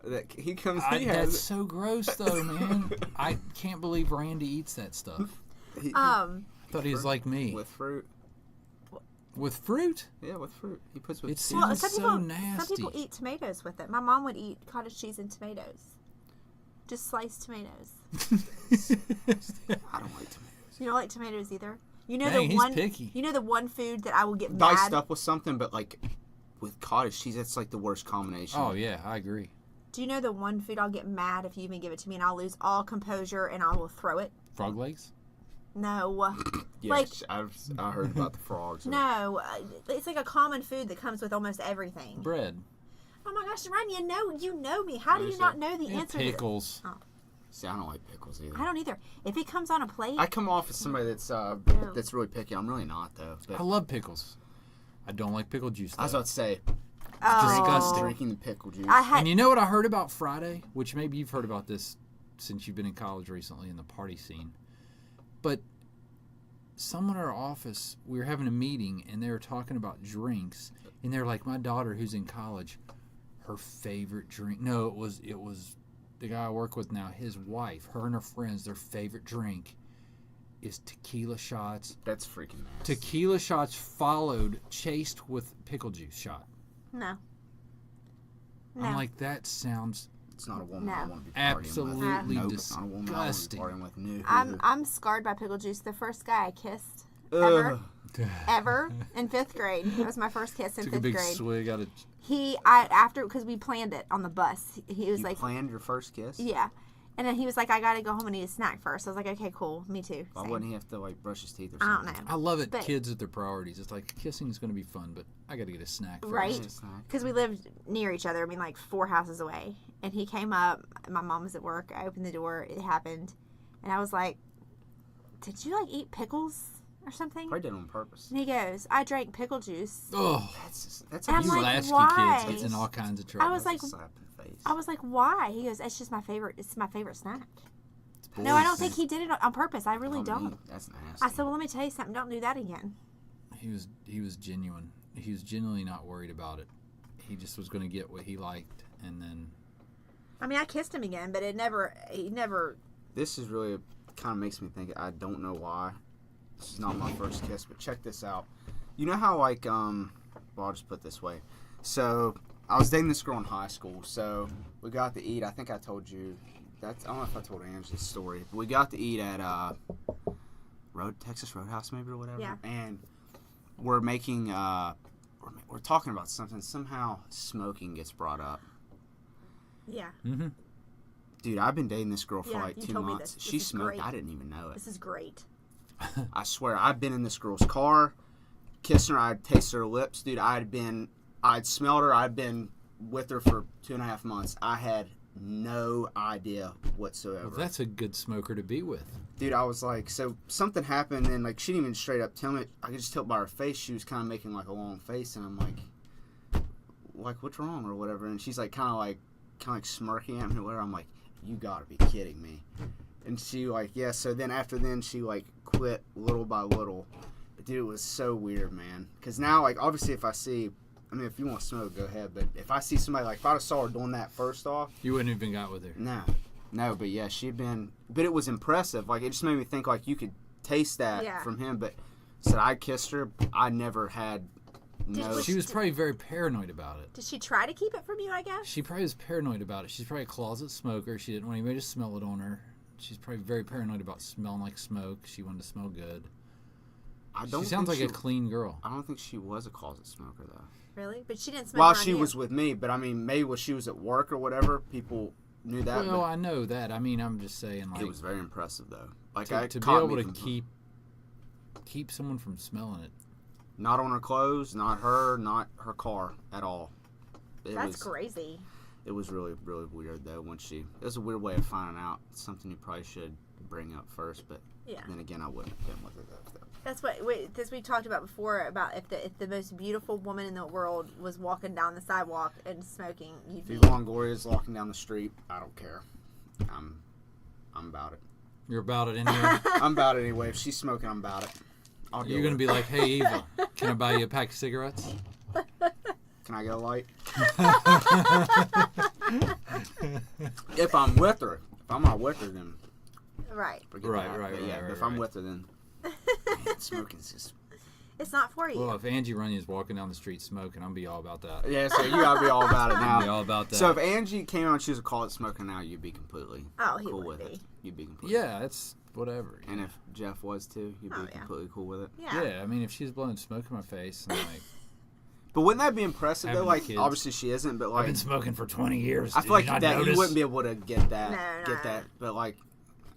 C: That he comes. He
B: that's
C: has
B: so gross, though, man. I can't believe Randy eats that stuff.
C: it. He,
B: I thought he was like me.
C: with fruit.
B: With fruit?
C: Yeah, with fruit. He puts with.
B: It's
C: seeds.
A: Well,
B: Sounds
A: some
B: so
A: people
B: nasty.
A: eat tomatoes with it. My mom would eat cottage cheese and tomatoes. Just sliced tomatoes.
C: I don't like tomatoes.
A: You don't like tomatoes either. You know
B: Dang,
A: the
B: he's
A: one.
B: picky.
A: You know the one food that I will get
C: Diced
A: mad.
C: up with something, but like with cottage cheese, that's like the worst combination.
B: Oh, yeah, I agree.
A: Do you know the one food I'll get mad if you even give it to me and I'll lose all composure and I will throw it?
B: Frog legs?
A: No.
C: Yes, I heard about the frogs.
A: No. It's like a common food that comes with almost everything.
B: Bread.
A: Oh my gosh, Ryan, you know me. How do you not know the
B: Yeah,
A: answer
B: pickles.
A: to this?
C: See, I don't like pickles either.
A: I don't either. If it comes on a plate,
C: I come off as somebody that's really picky. I'm really not though. But
B: I love pickles. I don't like pickle juice, though.
C: I was about to say,
B: disgusting.
C: drinking the pickle juice.
A: I had
B: And you know what I heard about Friday? Which maybe you've heard about this since you've been in college recently in the party scene. But someone in our office, we were having a meeting, and they were talking about drinks. And they're like, my daughter who's in college, her favorite drink. No, it was the guy I work with now, his wife, her and her friends, their favorite drink is tequila shots.
C: That's freaking nasty.
B: Tequila shots chased with pickle juice shot.
A: no.
B: I'm like, that sounds
C: It's not a woman
A: No.
C: I want to be partying
B: absolutely
C: with. Nope, it's not a woman
B: disgusting.
C: I want to be partying with. No.
A: I'm scarred by pickle juice. The first guy I kissed
C: Ugh.
A: ever in 5th grade. That was my first kiss in
B: Took
A: 5th
B: a big
A: grade.
B: swig out of.
A: Because we planned it on the bus. He was
C: You
A: like,
C: planned your first kiss?
A: yeah. And then he was like, I gotta go home and eat a snack first. I was like, okay, cool. Me too.
C: Why
A: Same.
C: wouldn't he have to like brush his teeth or
A: I
C: something?
A: don't know.
B: I love it.
A: But-
B: Kids at their priorities. It's like kissing is going to be fun, but I got to get a snack first.
A: Right.
C: Just like-
A: Because we lived near each other. I mean, like 4 houses away. And he came up. My mom was at work. I opened the door. It happened. And I was like, did you like eat pickles or something?
C: Probably did it on purpose.
A: And he goes, I drank pickle juice.
B: Oh,
C: That's
A: And
C: a
A: I'm
B: you
A: like,
B: latchkey
A: why?
B: kids. It's in all kinds of trouble.
A: I was like,
C: That's a slap in the face.
A: I was like, why? He goes, it's just my favorite. It's my favorite snack.
B: It's
A: No, I don't
B: boys.
A: think he did it on purpose. I really
C: I mean,
A: don't.
C: That's nasty.
A: I said, well, let me tell you something. Don't do that again.
B: He was genuine. He was genuinely not worried about it. He just was going to get what he liked, and then
A: I mean, I kissed him again, but he never.
C: This is really kind of makes me think. I don't know why. This is not my first kiss, but check this out. You know how like well, I'll just put it this way. So I was dating this girl in high school. So we got to eat. I think I told you. I don't know if I told Ange this story, but we got to eat at Texas Roadhouse maybe or whatever.
A: Yeah.
C: And we're making we're talking about something. Somehow smoking gets brought up.
A: Yeah.
C: Dude, I've been dating this girl for
A: Yeah,
C: like
A: you
C: 2
A: told me
C: months.
A: this.
C: She
A: This is
C: smoked.
A: great.
C: I didn't even know it.
A: This is great.
C: I swear, I've been in this girl's car, kissing her. I'd tasted her lips, dude. I'd smelled her. I'd been with her for 2.5 months. I had no idea whatsoever.
B: well, that's a good smoker to be with.
C: Dude, I was like, so something happened, and like she didn't even straight up tell me. I could just tell by her face she was kind of making like a long face, and I'm like, what's wrong or whatever. And she's like kind of like smirking at me or whatever. I'm like, you gotta be kidding me. And she like, yeah. So then after then she like quit little by little. But dude, it was so weird, man. Because now like obviously if you want to smoke, go ahead. But if I see somebody like if I saw her doing that first off,
B: You wouldn't have even got with her.
C: no. But yeah, but it was impressive. Like it just made me think like you could taste that
A: Yeah.
C: from him. But said I kissed her, I never had. No,
B: She was probably very paranoid about it.
A: Did she try to keep it from you? I guess.
B: She probably was paranoid about it. She's probably a closet smoker. She didn't want anybody to smell it on her. She's probably very paranoid about smelling like smoke. She wanted to smell good. She sounds like a clean girl.
C: I don't think she was a closet smoker though.
A: Really? But she didn't smoke.
C: While
A: around
C: she
A: you.
C: was with me, but I mean, maybe when she was at work or whatever, people knew that.
B: Well,
C: but
B: I know that. I mean, I'm just saying, like,
C: it was very impressive though. Like
B: to be able to keep someone from smelling it.
C: not on her clothes, not her car at all.
A: That's crazy.
C: It was really, really weird though. It was a weird way of finding out. It's something you probably should bring up first, but
A: Yeah.
C: then again, I wouldn't have been with her though.
A: That's what we talked about before, about if the most beautiful woman in the world was walking down the sidewalk and smoking, you'd
C: If
A: be...
C: Yvonne Gloria's walking down the street, I don't care. I'm about it.
B: You're about it anyway.
C: I'm about it anyway. If she's smoking, I'm about it.
B: You're going to be like, hey, Eva, can I buy you a pack of cigarettes?
C: Can I get a light? If I'm with her. If I'm not with her, then
A: Right.
C: forget
B: Right,
C: that.
B: right,
C: But
B: right,
C: yeah,
B: right,
C: if I'm
B: right.
C: with her, then man, smoking's just...
A: It's not for you.
B: Well, if Angie Runyon's walking down the street smoking, I'll be all about that.
C: Yeah, so you gotta be all about it
B: I'll be
C: now.
B: all about that.
C: So if Angie came out and she was a call it smoking now, you'd be completely
A: Oh, he
C: cool
A: would
C: with
A: be.
C: it. You'd be completely
B: yeah, it's whatever.
C: And if Jeff was too, you'd be
A: Oh, yeah.
C: completely cool with it.
A: Yeah.
B: Yeah, I mean, if she's blowing smoke in my face, and like,
C: But wouldn't that be impressive though?
B: Having
C: Like
B: kids.
C: obviously she isn't, but
B: I've
C: like
B: been smoking for 20 years.
C: I
B: Did
C: feel like
B: you not
C: that
B: notice?
C: you wouldn't be able to get that.
A: No,
C: Get
A: no.
C: that. But like,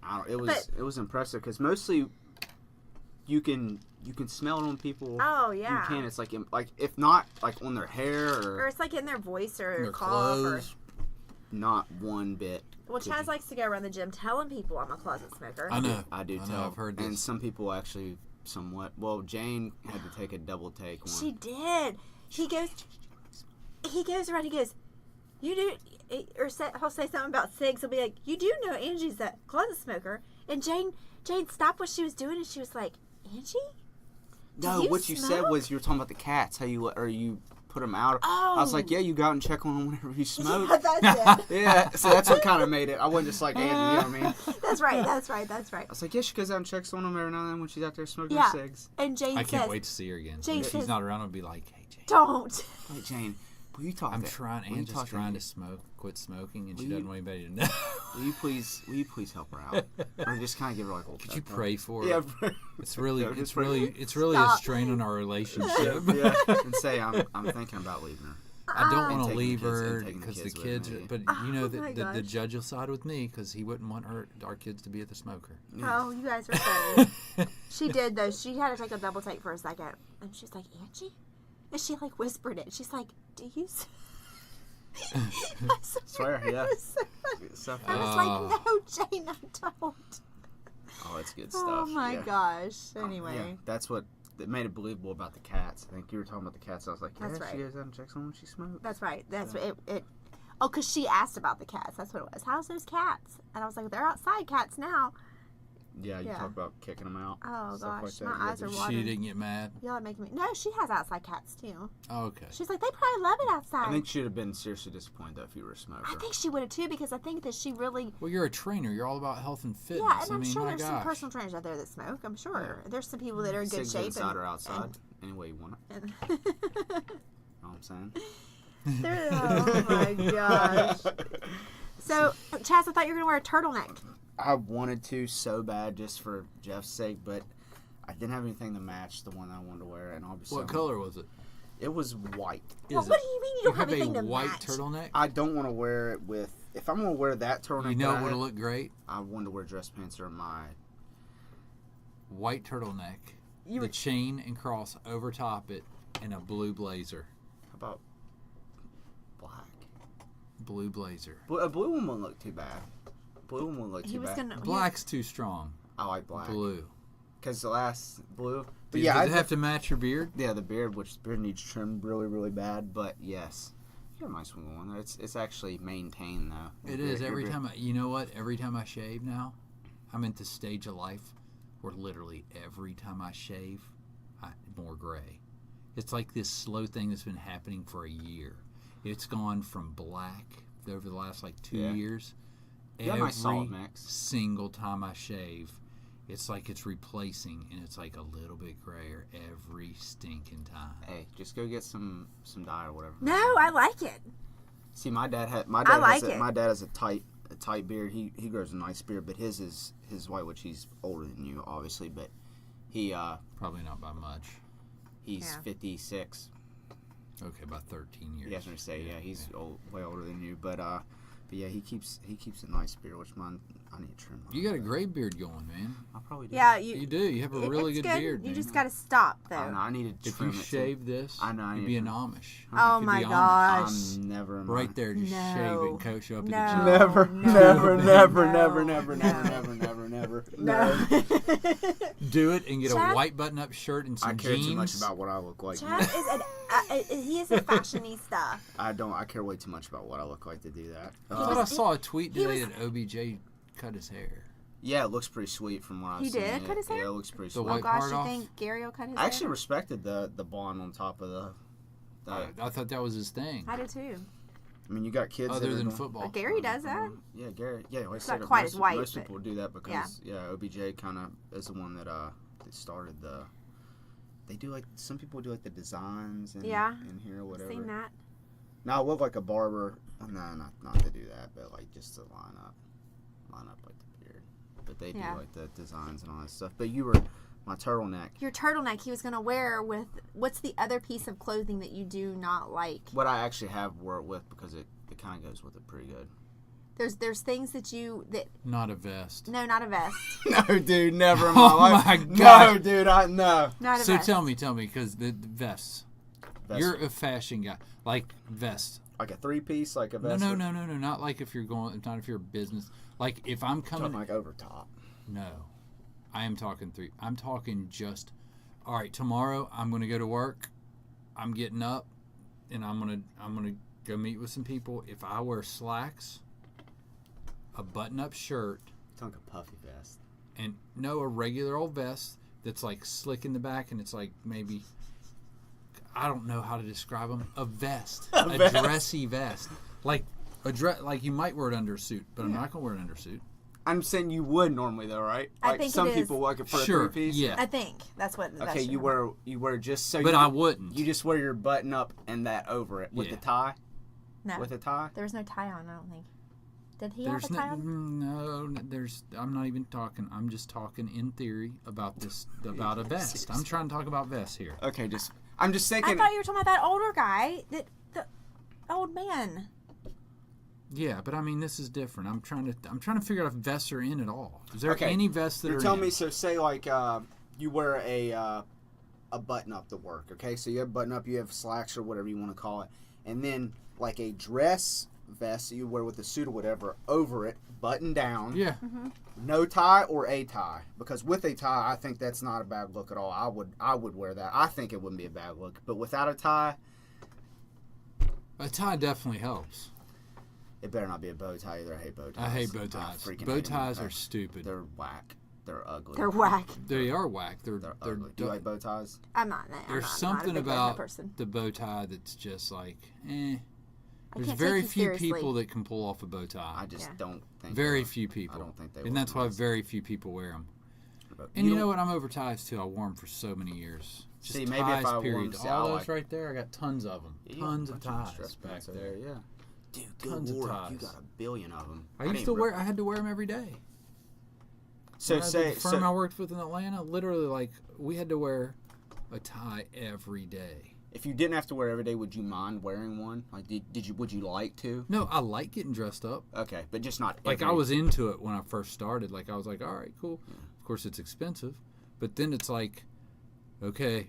C: I don't.
A: But-
C: It was impressive because mostly you can smell it on people.
A: Oh, yeah.
C: You can. It's like if not like on their hair
A: Or
C: or
A: it's like in their voice or
B: Their
A: cough.
B: clothes.
C: not one bit.
A: Well,
C: could
A: Chaz
C: you-
A: likes to go around the gym telling people I'm a closet smoker.
B: I know.
C: I do
B: know,
C: tell.
B: I've heard
C: And
B: this.
C: some people actually somewhat. Well, Jane had to take a double take one.
A: She did. He goes around. He goes, you do, he'll say something about cigs. He'll be like, you do know Angie's a closet smoker. And Jane stopped what she was doing and she was like, Angie?
C: No,
A: you
C: what you said
A: smoke?
C: was you were talking about the cats. How you put them out.
A: Oh.
C: I was like, yeah, you go out and check on them whenever you smoke.
A: Yeah, that's it.
C: Yeah, so that's what kind of made it. I wasn't just like Andy, you know what I mean?
A: That's right. That's right. That's right.
C: I was like, yeah, she goes out and checks on them every now and then when she's out there smoking
A: Yeah.
C: cigs.
A: And Jane
B: I can't
A: says,
B: wait to see her again.
A: Jane
B: If she's
A: says-
B: not around, I'll be like, hey, Jane.
A: don't.
C: Hey, Jane, will you talk
B: I'm
C: to
B: trying.
C: will you
B: Angie's
C: talk
B: trying
C: to
B: to quit smoking, and she
C: Will
B: doesn't
C: you-
B: want anybody to know.
C: Will you please help her out? Or just kind of give her like a little
B: Could you
C: pep talk?
B: pray for her?
C: Yeah,
B: It's really,
C: Yeah,
B: it's
C: just pray.
B: really, it's really a
A: Stop.
B: strain on our relationship.
C: yeah, and say I'm thinking about leaving her.
B: I don't
C: And
B: want to
C: taking the
B: leave
C: kids- and
B: her
C: taking the
B: because the
C: kids with
B: kids.
C: me.
B: But
A: Oh
B: you know,
A: my
B: the
A: gosh.
B: judge will side with me because he wouldn't want our kids to be at the smoker.
A: Oh, you guys are funny. She did, though. She had to take a double take for a second. And she's like, Angie? And she, like, whispered it. She's like, do you... I
C: Swear, yeah.
A: It was so funny.
C: So
A: I was like, no, Jane, I don't.
C: oh, it's good stuff.
A: Oh, my
C: yeah.
A: gosh.
C: Yeah,
A: Anyway.
C: that's what that made it believable about the cats. I think you were talking about the cats. I was like, yeah,
A: That's
C: she
A: right.
C: goes out and checks on when she smokes.
A: That's right. That's
C: Yeah.
A: what it. Oh, because she asked about the cats. That's what it was. How's those cats? And I was like, they're outside cats now.
C: Yeah, you
A: Yeah.
C: talk about kicking them out.
A: Oh,
C: stuff
A: gosh.
C: like that.
A: My
C: Yeah,
A: eyes are
C: there's-
B: She
A: watering.
B: didn't get mad.
A: Y'all are making me. No, she has outside cats, too.
B: Oh, okay.
A: She's like, they probably love it outside.
C: I think she'd have been seriously disappointed though if you were a smoker.
A: I think she would have, too, because I think that she really.
B: Well, you're a trainer. You're all about health and fitness.
A: Yeah, and
B: I
A: I'm
B: mean,
A: sure
B: my
A: there's some
B: gosh.
A: personal trainers out there that smoke. I'm sure. There's some people that are in good
C: Cigs
A: shape.
C: inside or outside, any way you want it.
A: And,
C: You know what I'm saying?
A: oh, my gosh. So, Chaz, I thought you were going to wear a turtleneck.
C: I wanted to so bad just for Jeff's sake, but I didn't have anything to match the one I wanted to wear, and obviously
B: What color was it?
C: it was white.
A: Well,
B: Is
A: what
B: it?
A: do you mean you don't have
B: a
A: anything to
B: white
A: match?
B: turtleneck?
C: I don't want to wear it with. If I'm gonna wear that turtleneck,
B: You know
C: that
B: it
C: I
B: would
C: have,
B: look great?
C: I wanted to wear dress pants or my.
B: White turtleneck,
A: You
B: the
A: were,
B: chain and cross over top it, and a blue blazer.
C: How about black?
B: Blue blazer.
C: A blue one wouldn't look too bad. Blue one wouldn't look
A: he
C: too
A: was
C: bad.
A: going to.
B: Black's too strong.
C: I like black.
B: Blue.
C: Because the last blue. But
B: Does
C: yeah,
B: it have to match your beard?
C: yeah, the beard, which the beard needs trimmed really, really bad. But yes, you got a nice one going there. It's actually maintained though.
B: It is. Every time you know what? Every time I shave now, I'm at this stage of life where literally every time I shave, more gray. It's like this slow thing that's been happening for a year. It's gone from black over the last like 2
C: Yeah.
B: years.
C: You got a
B: Every
C: nice solid mix.
B: single time I shave, it's like it's replacing, and it's like a little bit grayer every stinking time.
C: Hey, just go get some dye or whatever.
A: No, I like it.
C: See, my dad
A: like it.
C: My dad has a tight beard. He grows a nice beard, but his is white, which he's older than you, obviously. But he
B: Probably not by much.
C: he's
A: Yeah.
C: 56.
B: Okay, about 13 years.
C: Yeah, I was gonna say he's way older than you, but yeah, he keeps a nice beard, which mine I need to trim.
B: You got a gray beard going, man.
C: I probably do.
A: Yeah,
B: You do. You have a really
A: it's
B: good beard.
A: You
B: man.
A: just got to stop, though.
C: I know, I need to
B: If
C: trim
B: you
C: it.
B: shave this,
C: I know, I
B: you'd
C: need
B: be
C: to
B: an
C: trim.
B: Amish.
A: Oh,
B: You could
A: my
B: be Amish.
A: gosh.
C: I'm never in my
B: Right there, just shave it
A: No.
B: and coat you up
A: No.
B: at the gym.
C: Never,
A: No.
C: never, never,
A: No.
C: never, never,
A: No.
C: never, never, never, never.
A: No.
B: Do it and get
A: Chaz-
B: a white button-up shirt and some
C: I care
B: jeans.
C: too much about what I look like.
A: Chaz he is a fashionista.
C: I care way too much about what I look like to do that.
B: I thought I saw a tweet
A: he
B: today that OBJ cut his hair.
C: Yeah, it looks pretty sweet from what I've
A: He
C: seen.
A: did cut his hair?
C: Yeah, it looks pretty
B: The
C: sweet.
B: white
A: Oh gosh,
B: part
A: you
B: off?
A: think Gary will cut his
C: I actually
A: hair?
C: respected the blonde on top of the.
B: I thought that was his thing.
A: I do too.
C: I mean, you got kids
B: Other
C: that are
B: than
C: doing-
B: football.
A: But Gary does that.
C: Yeah, Gary. Yeah, like I
A: It's
C: said,
A: not quite
C: most,
A: as white,
C: Most
A: but-
C: people do that because OBJ kind of is the one that started the. They do like some people do like the designs and in here or whatever.
A: Seen that?
C: Now I look like a barber. No, not to do that, but like just to line up like the beard. But they do like the designs and all that stuff. But you were my turtleneck.
A: Your turtleneck he was going to wear with, what's the other piece of clothing that you do not like?
C: What I actually have wore it with because it kind of goes with it pretty good.
A: There's things that
B: Not a vest.
A: no, not a vest.
C: No, dude, never in
B: Oh
C: my life.
B: my God.
C: No, dude, no.
A: Not a
B: So
A: vest.
B: tell me, because the vests.
C: Vest.
B: You're a fashion guy. Like vest.
C: Like a 3-piece, like a
B: No,
C: vest.
B: no. Not like if you're going. Not if you're a business. Like if I'm coming.
C: Talking like over top.
B: No, I am talking 3. I'm talking just. All right, tomorrow I'm gonna go to work. I'm getting up, and I'm gonna go meet with some people. If I wear slacks, a button-up shirt,
C: Talking a puffy vest.
B: and a regular old vest that's like slick in the back, and it's like maybe. I don't know how to describe them. A vest, a
C: vest.
B: dressy vest, like like you might wear it under a suit, but I'm not gonna wear it under a suit.
C: I'm saying you would normally though, right?
A: I
C: Like
A: think
C: some
A: it is.
C: people like it for
B: Sure,
C: a 3-piece.
B: yeah.
A: I think that's what. that
C: Okay,
A: should
C: you
A: have
C: wear just so.
B: But
C: you,
B: I wouldn't.
C: You just wear your button up and that over it with
B: Yeah.
C: the tie.
A: been. No,
C: With a tie.
A: there was no tie on. I don't think. Did he
B: There's
A: have a tie on?
B: no, there's. I'm not even talking. I'm just talking in theory about this, about a vest. I'm trying to talk about vests here.
C: Okay, I'm just thinking.
A: I thought you were talking about that older guy, the old man.
B: Yeah, but I mean, this is different. I'm trying to figure out if vests are in at all. Is there
C: Okay,
B: any vests that
C: You're
B: are
C: telling
B: in?
C: me, so say like you wear a button up to work, okay? So you have button up, you have slacks or whatever you want to call it, and then like a dress vest that you wear with a suit or whatever over it, button down.
B: Yeah.
C: No tie or a tie, because with a tie, I think that's not a bad look at all. I would wear that. I think it wouldn't be a bad look, but without a tie,
B: A tie definitely helps.
C: it better not be a bow tie either. I hate bow ties.
B: I hate bow
C: I
B: ties.
C: freaking
B: Bow
C: hate them.
B: ties are stupid.
C: They're whack. They're ugly.
A: They're whack.
B: They are whack. They're
C: ugly. Do you like bow ties?
A: I'm not.
B: There's
A: I'm
B: something
A: not a big
B: about
A: person.
B: the bow tie that's just like, eh.
A: I
B: There's
A: can't
B: very
A: take you
B: few
A: seriously.
B: people that can pull off a bow tie.
C: I just
A: Yeah.
C: don't think.
B: Very
C: they
B: few
C: look-
B: people.
C: I don't think they.
B: And
C: look
B: that's why
C: nice.
B: very few people wear them.
C: But
B: And you know
C: don't-
B: what? I'm over ties too. I wore them for so many years. Just
C: See,
B: ties,
C: maybe if I wore
B: period.
C: 'em, see,
B: All
C: I
B: those
C: like-
B: right there, I got tons of them.
C: Yeah,
B: Tons of
C: bunch 'em
B: ties
C: stress
B: back
C: pants
B: there.
C: Yeah. Dude, good
B: Tons of
C: lord,
B: ties.
C: you got a billion of them.
B: I used to wear. I had to wear them every day.
C: So
B: When I was at
C: say
B: the firm I worked with in Atlanta, literally, like we had to wear a tie every day.
C: if you didn't have to wear it every day, would you mind wearing one? Like, would you like to?
B: No, I like getting dressed up.
C: Okay, but just not.
B: Like I was into it when I first started. Like I was like, all right, cool. Of course, it's expensive, but then it's like, okay,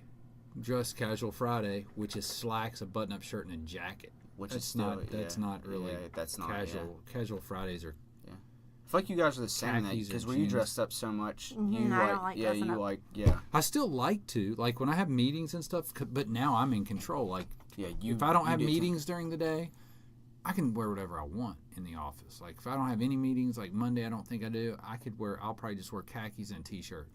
B: dress casual Friday, which is slacks, a button-up shirt, and a jacket.
C: Which
B: That's
C: is still,
B: not. That's
C: yeah,
B: not really.
C: yeah, that's not
B: casual. Casual Fridays are.
C: I feel like you guys are the same
B: Khakis or
C: because when you
B: jeans.
C: dressed up so much,
A: Mhm,
C: you
A: I don't like
C: yeah,
A: dressing
C: you
A: up.
C: like, yeah,
B: I still like to like when I have meetings and stuff, but now I'm in control. Like
C: yeah. You,
B: if I don't
C: you
B: have
C: do too.
B: meetings during the day, I can wear whatever I want in the office. Like if I don't have any meetings, like Monday, I don't think I do. I'll probably just wear khakis and a t-shirt.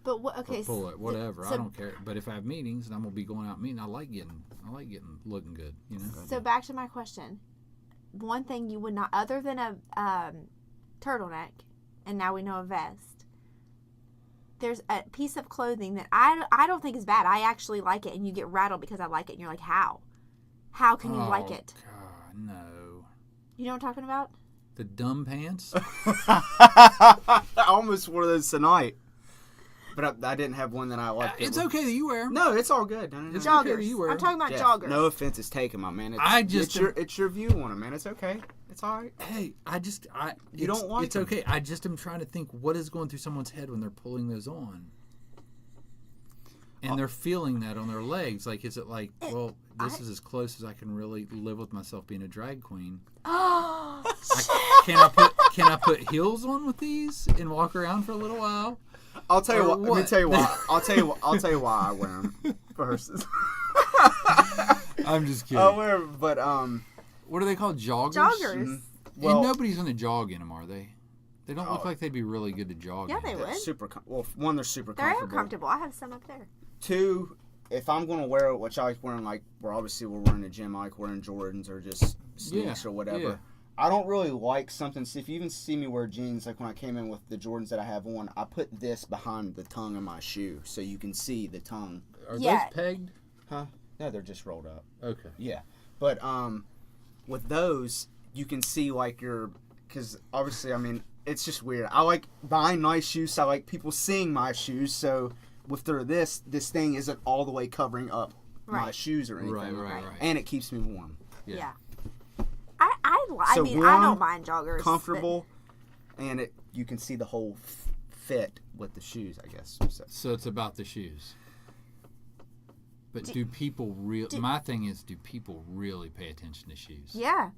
A: But what? Okay.
B: Or pull it, whatever.
A: So,
B: I don't care. But if I have meetings and I'm gonna be going out meeting, I like getting looking good. You know.
A: So back to my question. One thing you would not, other than a turtleneck, and now we know a vest. There's a piece of clothing that I don't think is bad. I actually like it, and you get rattled because I like it, and you're like, how? How can you like it?
B: God, no.
A: You know what I'm talking about?
B: The dumb pants.
C: I almost wore those tonight, but I didn't have one that I liked.
B: It's okay that you wear them.
C: No, it's all good. No, no, no.
B: It's okay that
A: Joggers.
B: you wear
A: I'm
B: 'em.
A: talking about
C: Jeff,
A: joggers.
C: no offense is taken, my man. It's your view on it, man. It's okay. It's all right.
B: Hey,
C: You don't like
B: It's
C: 'em.
B: okay. I just am trying to think what is going through someone's head when they're pulling those on. And they're feeling that on their legs. Like, is it like, well, this is as close as I can really live with myself being a drag queen.
A: Oh,
B: Can can I put heels on with these and walk around for a little while?
C: I'll tell you
B: Or
C: what. Let me
B: what?
C: tell you why. I'll tell you why I wear them first.
B: I'm just kidding.
C: I wear 'em, but
B: What are they called? Joggers?
A: Joggers.
C: Well,
B: and nobody's going to jog in them, are they? They don't look
C: Oh.
B: like they'd be really good to jog
A: Yeah,
B: in.
A: they
C: they're
A: would.
C: super. Well, one, they're super
A: They're
C: comfortable.
A: comfortable. I have some up there.
C: Two, if I'm gonna wear it, which I like wearing, like we're in the gym, I like wearing Jordans or just sneaks or whatever.
B: yeah.
C: I don't really like something. So if you even see me wear jeans, like when I came in with the Jordans that I have on, I put this behind the tongue of my shoe so you can see the tongue.
B: Are
A: Yeah.
B: those pegged?
C: Huh? No, they're just rolled up.
B: Okay.
C: Yeah, but with those, you can see like because obviously, I mean, it's just weird. I like buying nice shoes. So I like people seeing my shoes. So with this thing isn't all the way covering up my
A: Right.
C: shoes or anything.
B: Right.
C: And it keeps me warm.
A: Yeah. I
C: So
A: mean, I
C: warm,
A: don't mind joggers.
C: Comfortable, and you can see the whole fit with the shoes, I guess.
B: So it's about the shoes. But do people my thing is, do people really pay attention to shoes?
A: Yeah.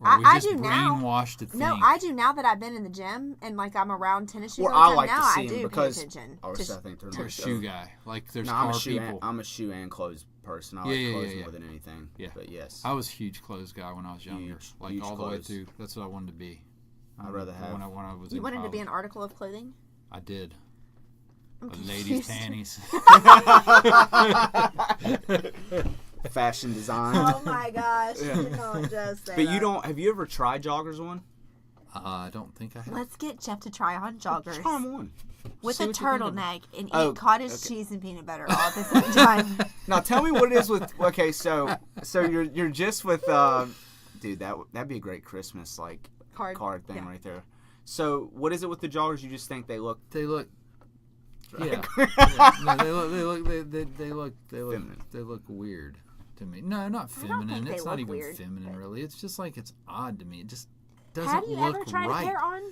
B: Or are we
A: I
B: just
A: do now.
B: brainwashed to think?
A: No, I do now that I've been in the gym and like I'm around tennis shoes
C: Well,
A: all the
C: I
A: time.
C: like
A: Now
C: to see
A: I
C: them
A: do
C: because
A: pay attention.
C: obviously I think they're
B: You're a
C: nice.
B: shoe guy. Like there's
C: No,
B: car people.
C: I'm a shoe and clothes person. I like
B: Yeah,
C: clothes
B: yeah.
C: more than anything.
B: Yeah.
C: But yes,
B: I was a huge clothes guy when I was younger.
C: Huge
B: All the way
C: clothes.
B: through. That's what I wanted to be.
C: I'd rather have.
B: when I was
A: You
B: in
A: wanted to be
B: college.
A: an article of clothing?
B: I did.
A: I'm
B: Ladies'
A: confused.
B: panties.
C: Fashion design.
A: Oh my gosh.
C: Yeah.
A: You don't just say
C: But
A: that.
C: you don't. Have you ever tried joggers on?
B: I don't think I have.
A: Let's get Jeff to try on joggers
C: Try them on.
A: with
C: See
A: a
C: what you think of them.
A: turtleneck and
C: Oh,
A: eat cottage
C: okay.
A: cheese and peanut butter all at the same time.
C: Now tell me what it is with. Okay, so you're just with. Dude, that'd be a great Christmas card thing
A: yeah.
C: right there. So what is it with the joggers? You just think they look.
B: They look. Yeah. No, they look weird to me. No, not
A: I don't
B: feminine.
A: think they
B: It's not
A: look
B: even
A: weird,
B: feminine, really. It's just like it's odd to me. It just doesn't
A: Have you
B: look
A: ever tried
B: right.
A: a pair on?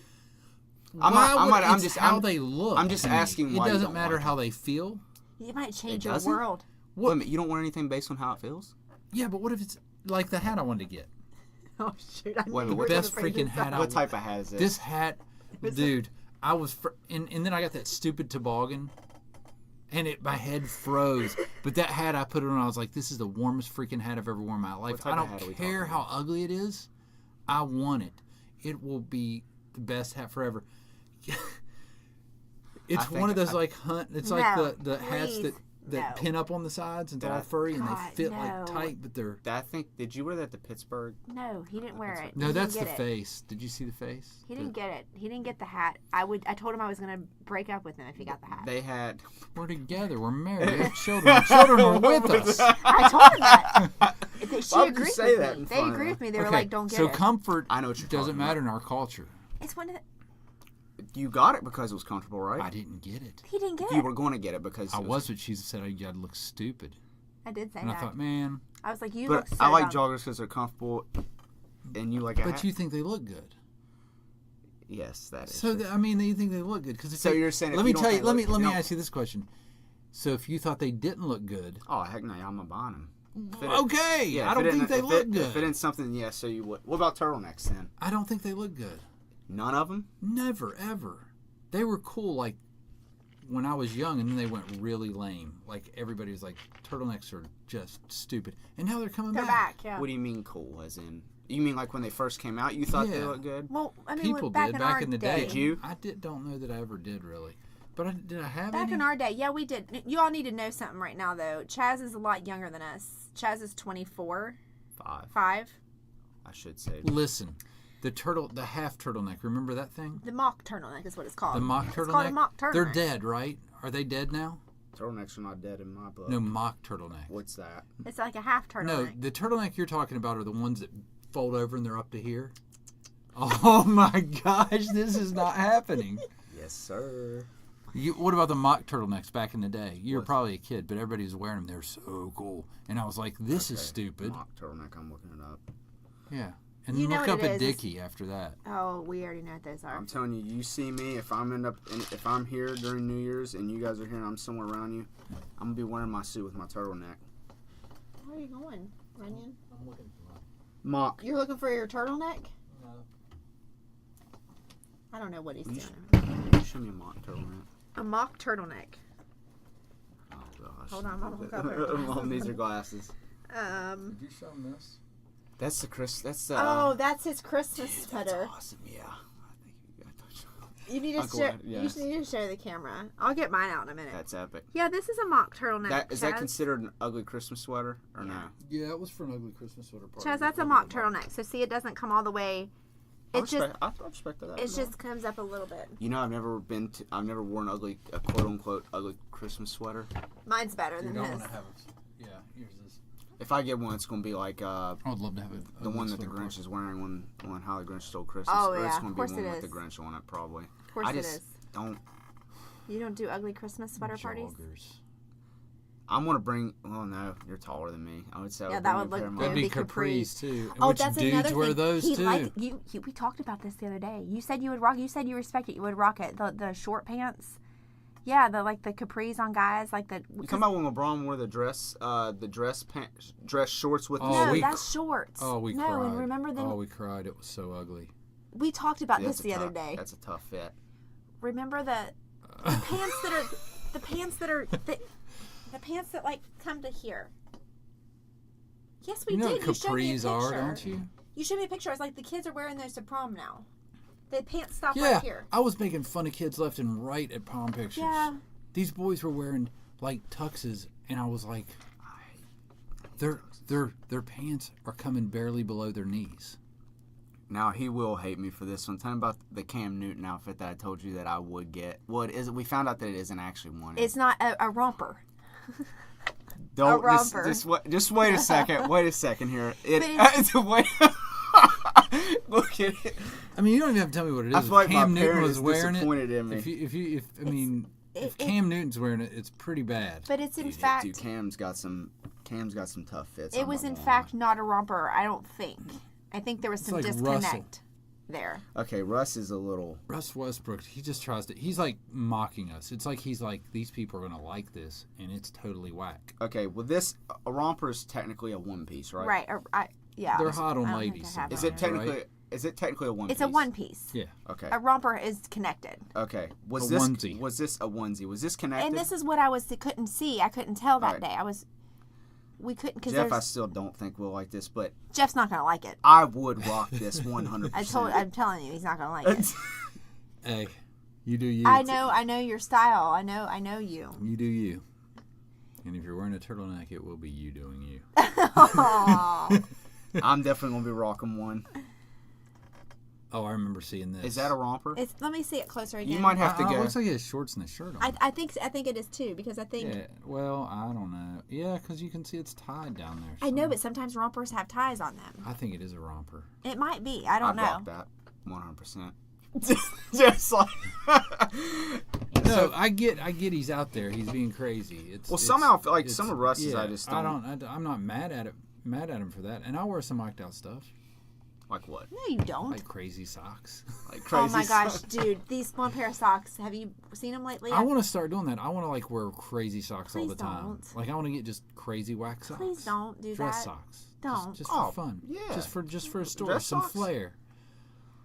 B: It's how they look.
C: I'm just
B: to me.
C: asking why
B: It
C: you
B: doesn't
C: don't
B: matter
C: like
B: how they feel.
A: It might change
C: It
A: your
C: doesn't?
A: world.
C: Wait a minute, you don't wear anything based on how it feels?
B: Yeah, but what if it's like the hat I wanted to get?
A: Oh shoot! I
C: Wait,
A: knew you
C: what
A: were
B: best
A: gonna bring
B: freaking
A: this
B: hat
A: up.
C: What type of hat is it?
B: This hat, dude. I was, and then I got that stupid toboggan, and my head froze. But that hat I put it on, I was like, this is the warmest freaking hat I've ever worn in my life.
C: type
B: I
C: of hat are we
B: don't care
C: talking
B: how ugly it is. I want it. It will be the best hat forever. It's
C: think
B: one of those
C: I-
B: like hunt. It's
A: No,
B: like the hats
A: please,
B: that
A: no.
B: pin up on the sides and they're all
C: God,
B: furry and they fit
A: no.
B: like tight, but they're.
C: Did you wear that to Pittsburgh?
A: No, he didn't wear it.
B: No,
A: He
B: that's
A: didn't
B: the
A: get it.
B: face. Did you see the face?
A: He didn't get it. He didn't get the hat. I told him I was gonna break up with him if he got the hat.
C: They had.
B: We're together. We're married. We have children. Children are with us.
A: I told him that. She
C: Why would you
A: agreed
C: say
A: with
C: that
A: me.
C: in
A: They
C: front of
A: agreed
C: them?
A: with me. They were
B: Okay,
A: like, "Don't get
B: so
A: it."
B: comfort
C: I know what you're
B: doesn't
C: talking
B: matter in our culture.
A: It's one of the,
C: You got it because it was comfortable, right?
B: I didn't get it.
A: he didn't get
C: You
A: it.
C: were going to get it because
B: I was, but she said I'd look stupid.
A: I did say
B: And I
A: that.
B: thought, man,
A: I was like, "You
C: But
A: look so
C: I like
A: dumb."
C: joggers because they're comfortable, and you like a
B: but
C: hat.
B: you think they look good.
C: Yes, that is.
B: So
C: true.
B: I mean, you think they look good because
C: So you're saying if
B: let me
C: you don't
B: tell you.
C: think
B: Let me
C: look- you don't-
B: ask you this question. So if you thought they didn't look good,
C: Oh heck no, I'm a buying them.
B: okay,
C: Yeah,
B: I don't think they look
C: If it
B: good.
C: ain't something, yeah. So you would. What about turtlenecks then?
B: I don't think they look good.
C: None of them.
B: Never ever. They were cool like when I was young, and then they went really lame. Like everybody was like, turtlenecks are just stupid, and now they're coming
A: They're back. Yeah.
C: What do you mean cool? As in, you mean like when they first came out, you thought they
B: Yeah.
C: looked good?
A: Well, I mean,
B: People
A: back
B: did
A: in
B: back
A: our
B: in the
A: day.
B: day.
C: Did you?
B: I don't know that I ever did really, but did I have
A: Back
B: any?
A: in our day, yeah, we did. You all need to know something right now, though. Chaz is a lot younger than us. Chaz is 24, 5.
C: I should say.
B: Listen, the half turtleneck. Remember that thing?
A: The mock turtleneck is what it's called.
B: The mock
A: It's
B: turtleneck.
A: called a mock turtleneck.
B: They're dead, right? Are they dead now?
C: Turtlenecks are not dead in my book.
B: No, mock turtleneck.
C: What's that?
A: It's like a half
B: No,
A: turtleneck.
B: the turtleneck you're talking about are the ones that fold over and they're up to here. Oh my gosh, this is not happening.
C: Yes, sir.
B: What about the mock turtlenecks back in the day? You were
C: What?
B: probably a kid, but everybody was wearing them. They're so cool. And I was like, this is
C: Okay,
B: stupid.
C: Mock turtleneck. I'm looking it up.
B: Yeah. And
A: You know
B: look
A: what
B: up
A: it
B: a
A: is.
B: Dickie after that.
A: Oh, we already know what those are.
C: I'm telling you, you see me. If I'm here during New Year's and you guys are here and I'm somewhere around you, I'm gonna be wearing my suit with my turtleneck.
A: Where are you going, Runyon?
B: I'm looking for
C: Mock.
A: You're looking for your turtleneck? I don't know what he's
C: You
A: doing.
C: Show me a mock turtleneck.
A: A mock turtleneck.
C: Oh gosh.
A: Hold on, Mom. Hook up her
C: Mom needs her glasses.
B: Did you show him this?
C: That's the Chris. That's
A: Oh, that's his Christmas sweater.
C: That's awesome. Yeah. I think you got to
A: You need to
C: Uncle
A: show.
C: Ed, yes.
A: You need to show the camera. I'll get mine out in a minute.
C: That's epic.
A: Yeah, this is a mock turtleneck.
C: Is that considered an ugly Christmas sweater or no?
B: Yeah, it was for an ugly Christmas sweater party.
A: Chaz, that's a mock turtleneck. So see, it doesn't come all the way.
C: I
A: It just
C: respect that.
A: it just comes up a little bit.
C: You know, I've never worn a quote unquote ugly Christmas sweater.
A: Mine's better
B: You
A: than
B: don't
A: his.
B: want to have it. Yeah, yours is.
C: If I get one, it's gonna be like
B: I would love to have it.
C: the one that the Grinch is wearing when How the Grinch Stole Christmas.
A: Oh,
C: Or
A: yeah,
C: it's
A: of
C: gonna
A: course
C: be one
A: it
C: with
A: is.
C: the Grinch on it probably.
A: Of course
C: I
A: it
C: just
A: is.
C: don't.
A: You don't do ugly Christmas sweater parties?
B: Joggers.
C: I'm gonna bring. Well, no, you're taller than me. I would say.
A: Yeah,
C: I
A: that
C: would
A: would
C: bring
A: look
C: a
A: good.
C: pair of
B: That'd be
A: It'd be
B: capris too.
A: Oh,
B: Which
A: that's
B: dudes
A: another
B: wear
A: thing.
B: those
A: He
B: too?
A: liked we talked about this the other day. You said you would rock. You said you respect it. You would rock it. The short pants. Yeah, the capris on guys, like the.
C: You come out when LeBron wore the dress shorts with.
B: Oh,
A: No,
B: we
A: that's shorts.
B: Oh, we
A: no,
B: cried.
A: and remember them.
B: Oh, we cried. It was so ugly.
A: We talked about
C: That's
A: this the
C: a
A: other
C: tough-
A: day.
C: That's a tough fit.
A: Remember the pants that are the pants that like come to here. Yes, we
B: You know
A: did.
B: what
A: You showed me a
B: capris are,
A: picture.
B: don't you?
A: You showed me a picture. I was like, the kids are wearing those to prom now. The pants stop
B: Yeah,
A: right here.
B: I was making fun of kids left and right at prom pictures.
A: Yeah.
B: These boys were wearing like tuxes, and I was like, their pants are coming barely below their knees.
C: Now he will hate me for this one. Tell me about the Cam Newton outfit that I told you that I would get. What is it? We found out that it isn't actually one.
A: It's not a romper.
C: Don't
A: romper.
C: just wait a second. Wait a second here. Wait. Look at it.
B: I mean, you don't even have to tell me what it is.
C: I feel like
B: if Cam
C: my
B: Newton
C: parent
B: was
C: is
B: wearing
C: disappointed
B: it,
C: in me.
B: if Cam Newton's wearing it, it's pretty bad.
A: But it's in
C: Dude,
A: fact.
C: dude, Cam's got some tough fits.
A: It was in fact not a romper. I don't think. I think there was some
B: like
A: disconnect
B: Russell.
A: there.
C: Okay, Russ is a little.
B: Russ Westbrook, he just tries to. He's like mocking us. It's like he's like, these people are gonna like this, and it's totally whack.
C: Okay, well, a romper is technically a one piece, right?
A: Right. Yeah.
B: They're hot on
A: I don't think
B: ladies.
A: I have
C: Is
A: it
C: it
A: on.
C: technically?
B: Right?
C: Is it technically a one piece?
A: It's a one piece.
B: Yeah.
C: Okay.
A: A romper is connected.
C: Okay. Was
B: A
C: this
B: onesie.
C: Was this a onesie? Was this connected?
A: And this is what I couldn't see. I couldn't tell that
C: Right.
A: day. We couldn't because
C: Jeff, I still don't think we'll like this, but
A: Jeff's not gonna like it.
C: I would rock this 100%.
A: I'm telling you, he's not gonna like it.
B: Hey, you do you.
A: I know your style. I know you.
B: You do you. And if you're wearing a turtleneck, it will be you doing you.
A: Aw.
C: I'm definitely gonna be rocking one.
B: Oh, I remember seeing this.
C: Is that a romper?
A: Let me see it closer again.
C: You might have to
B: It
C: go.
B: looks like he has shorts and a shirt on.
A: I think it is too because I think
B: Yeah, well, I don't know. Yeah, because you can see it's tied down there.
A: I know,
B: so
A: but sometimes rompers have ties on them.
B: I think it is a romper.
A: It might be. I don't
C: I'd
A: know.
C: rock that 100%. Just like.
B: No, I get he's out there. He's being crazy.
C: Somehow I feel like some of Russ's I just don't.
B: I'm not mad at him for that. And I wear some whacked out stuff.
C: Like what?
A: No, you don't.
B: Like crazy socks.
C: Like crazy.
A: Oh my gosh,
C: stuff?
A: dude! These one pair of socks. Have you seen them lately?
B: I want to start doing that. I want to like wear crazy socks all
A: Please
B: the time.
A: don't.
B: Like I want to get just crazy whack socks.
A: Please don't do
B: Dress
A: that.
B: socks.
A: Don't.
B: Just
C: Oh,
B: for fun.
C: yeah.
B: Just for a story.
C: Dress
B: Some
C: socks?
B: flair.